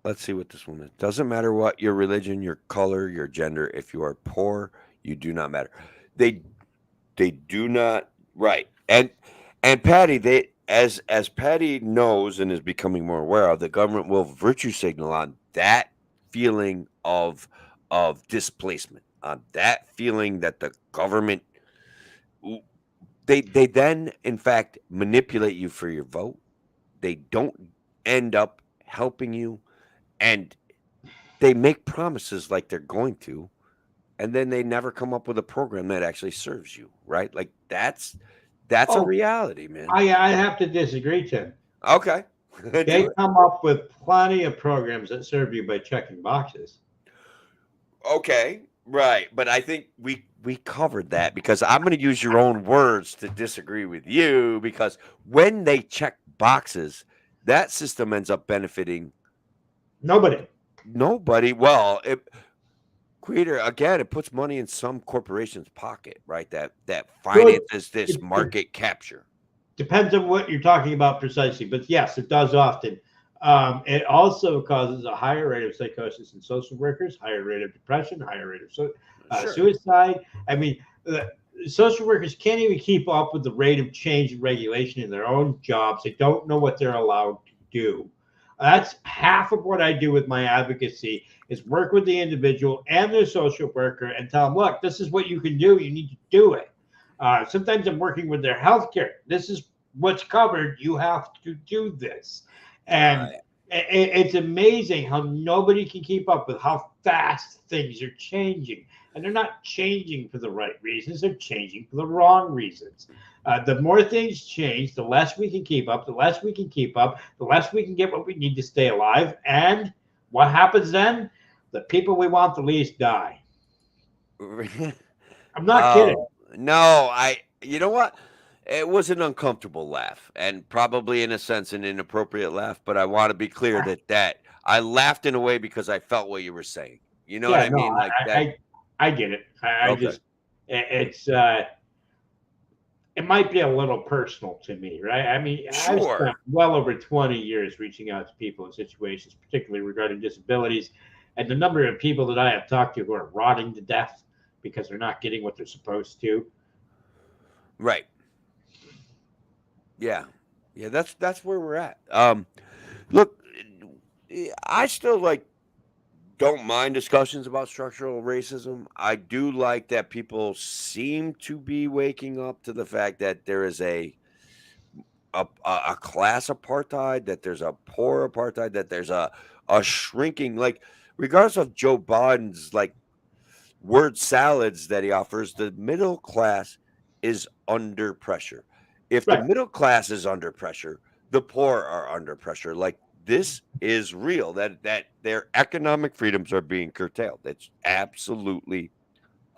let's see what this one is. Doesn't matter what your religion, your color, your gender. If you are poor, You do not matter. They they do not, right. And Patty, they as Patty knows and is becoming more aware of, the government will virtue signal on that feeling of displacement, on that feeling that the government, they then in fact manipulate you for your vote. They don't end up helping you, and they make promises like they're going to, and then they never come up with a program that actually serves you, right? Like that's a Oh, reality, man. I have to disagree, Tim. Okay. They Do it. come up with plenty of programs that serve you by checking boxes. Okay. Right. But I think we covered that because I'm going to use your own words to disagree with you, because when they check boxes, that system ends up benefiting Nobody. nobody. Well, Creator, again, it puts money in some corporation's pocket, right? That Well, finances this it market capture. depends on what you're talking about precisely, but yes, it does often. It also causes a higher rate of psychosis in social workers, higher rate of depression, higher rate of Sure. suicide. I mean, the social workers can't even keep up with the rate of change and regulation in their own jobs. They don't know what they're allowed to do. That's half of what I do with my advocacy is work with the individual and their social worker and tell them, look, this is what you can do. You need to do it. Sometimes I'm working with their healthcare. This is what's covered. You have to do this. And Right. it's amazing how nobody can keep up with how fast things are changing. And they're not changing for the right reasons, they're changing for the wrong reasons. The more things change, the less we can keep up, the less we can keep up, the less we can get what we need to stay alive. And what happens then? The people we want the least die. I'm not kidding. Oh, no, you know what? It was an uncomfortable laugh, and probably in a sense an inappropriate laugh, but I want to be clear that I laughed in a way because I felt what you were saying. You know what Yeah, I no, mean? Like that. I get it. I Okay. just it's it might be a little personal to me, right? I mean, I've spent Sure. well over 20 years reaching out to people in situations, particularly regarding disabilities, and the number of people that I have talked to who are rotting to death because they're not getting what they're supposed to. Right. Yeah. Yeah, that's where we're at. Look, I still like don't mind discussions about structural racism. I do like that people seem to be waking up to the fact that there is a class apartheid, that there's a poor apartheid, that there's a shrinking, like regardless of Joe Biden's like word salads that he offers, the middle class is under pressure. If the Right, middle class is under pressure, the poor are under pressure. Like this is real, that their economic freedoms are being curtailed. That's absolutely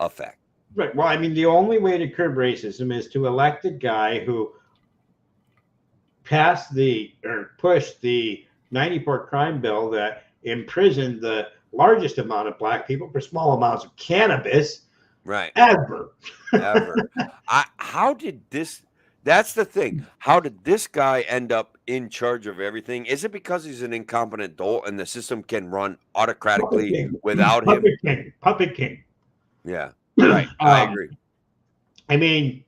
a fact. right. Well, I mean, the only way to curb racism is to elect a guy who passed the or pushed the 94 crime bill that imprisoned the largest amount of black people for small amounts of cannabis Right. ever. Ever. How did this that's the thing. How did this guy end up in charge of everything? Is it because he's an incompetent adult and the system can run Puppet autocratically king, without him? puppet king, puppet king. Yeah. Right. I agree. I mean,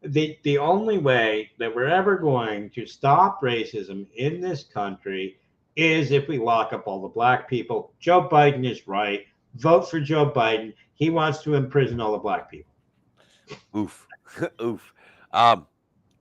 the only way that we're ever going to stop racism in this country is if we lock up all the black people. Joe Biden is right. Vote for Joe Biden. He wants to imprison all the black people. Oof. Oof. Um,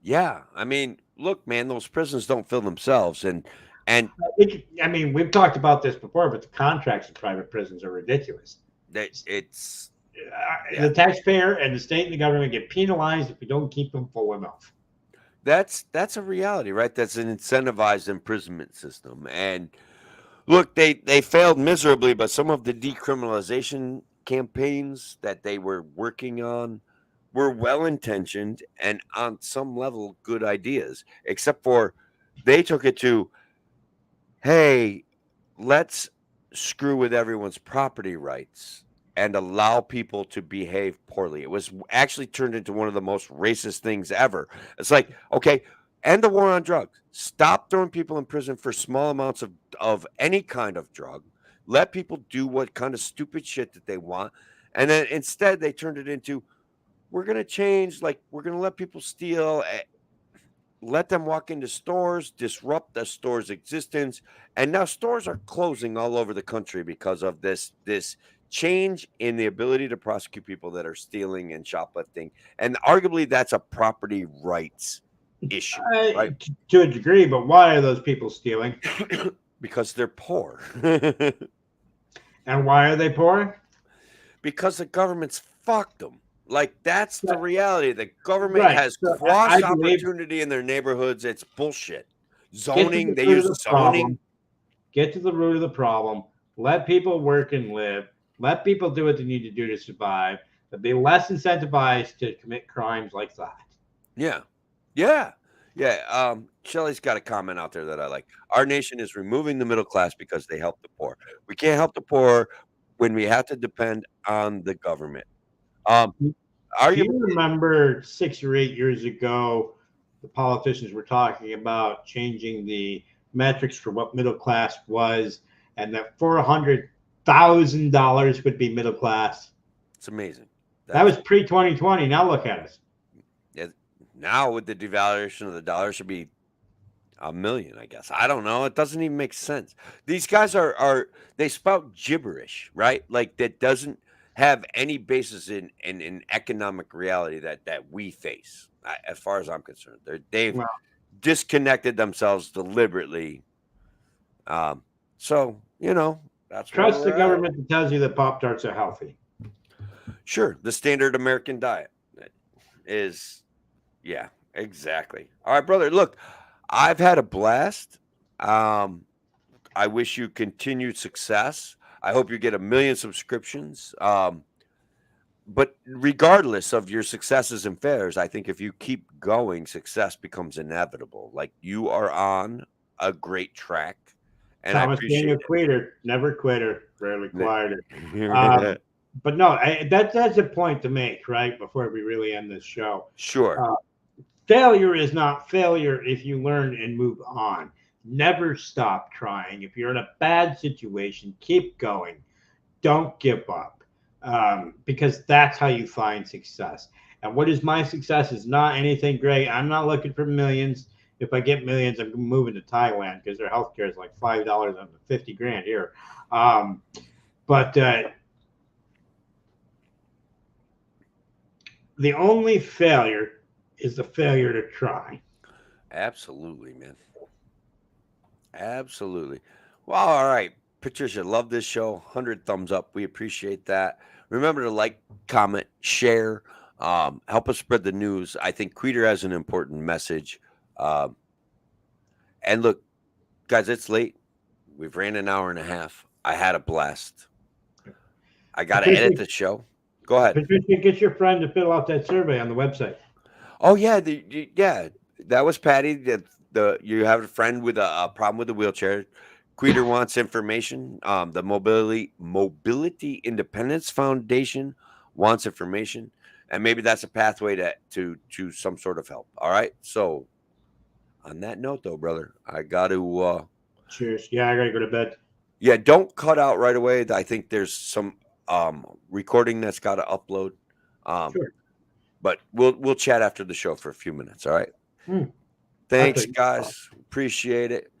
yeah. I mean, look, man, those prisons don't fill themselves, and I mean, we've talked about this before, but the contracts in private prisons are ridiculous. that it's The yeah. taxpayer and the state and the government get penalized if we don't keep them full enough. That's a reality, right? That's an incentivized imprisonment system. And look, they failed miserably, but some of the decriminalization campaigns that they were working on were well intentioned and on some level good ideas, except for they took it to, hey, let's screw with everyone's property rights and allow people to behave poorly. It was actually turned into one of the most racist things ever. It's like, okay, end the war on drugs. Stop throwing people in prison for small amounts of any kind of drug. Let people do what kind of stupid shit that they want. And then instead they turned it into, we're going to change, like we're going to let people steal, let them walk into stores, disrupt the store's existence, and now stores are closing all over the country because of this change in the ability to prosecute people that are stealing and shoplifting. And arguably that's a property rights issue, right? To a degree, but why are those people stealing? Because they're poor. And why are they poor? Because the government's fucked them. Like, that's the reality. The government Right. has So quashed I believe- opportunity in their neighborhoods. It's bullshit. Get to Zoning, the they root of use the zoning. problem. Get to the root of the problem. Let people work and live. Let people do what they need to do to survive. But be less incentivized to commit crimes like that. Yeah. Yeah. Yeah. Shelley's got a comment out there that I like. Our nation is removing the middle class because they help the poor. We can't help the poor when we have to depend on the government. Do Arguably, you remember 6 or 8 years ago, the politicians were talking about changing the metrics for what middle class was, and that $400,000 would be middle class? it's amazing. That was pre-2020. Now look at us. Now with the devaluation of the dollar, should be $1 million, I guess. I don't know. It doesn't even make sense. These guys are they spout gibberish, right? Like, that doesn't have any basis in economic reality that we face. As far as I'm concerned, they've Well, disconnected themselves deliberately. So that's where trust the we're at. government that tells you that Pop-Tarts are healthy. Sure, the standard American diet is, yeah, exactly. All right, brother. Look, I've had a blast. I wish you continued success. I hope you get 1 million subscriptions. But regardless of your successes and failures, I think if you keep going, success becomes inevitable. Like, you are on a great track, and I Thomas appreciate Daniel it. Quitter, never quitter, rarely quieter. Yeah. But no, that's a point to make, right? Before we really end this show. Sure. Failure is not failure if you learn and move on. Never stop trying. If you're in a bad situation, keep going. Don't give up, because that's how you find success. And what is my success is not anything great. I'm not looking for millions. If I get millions, I'm moving to Thailand because their healthcare is like $5 on the 50 grand here. But the only failure is the failure to try. Absolutely, man. Absolutely. Well, all right. Patricia, love this show. 100 thumbs up. We appreciate that. Remember to like, comment, share, help us spread the news. I think Queter has an important message. And look, guys, it's late. We've ran an hour and a half. I had a blast. I got to Patricia- edit the show. Go ahead. Patricia, get your friend to fill out that survey on the website. Oh, yeah. That was Patty. You have a friend with a problem with a wheelchair. Queter wants information. The Mobility Independence Foundation wants information, and maybe that's a pathway to some sort of help. All right. So, on that note, though, brother, I got to. Cheers. Yeah, I gotta go to bed. Yeah, don't cut out right away. I think there's some recording that's got to upload. Sure. But we'll chat after the show for a few minutes. All right. Hmm. Thanks, Okay. guys. Appreciate it.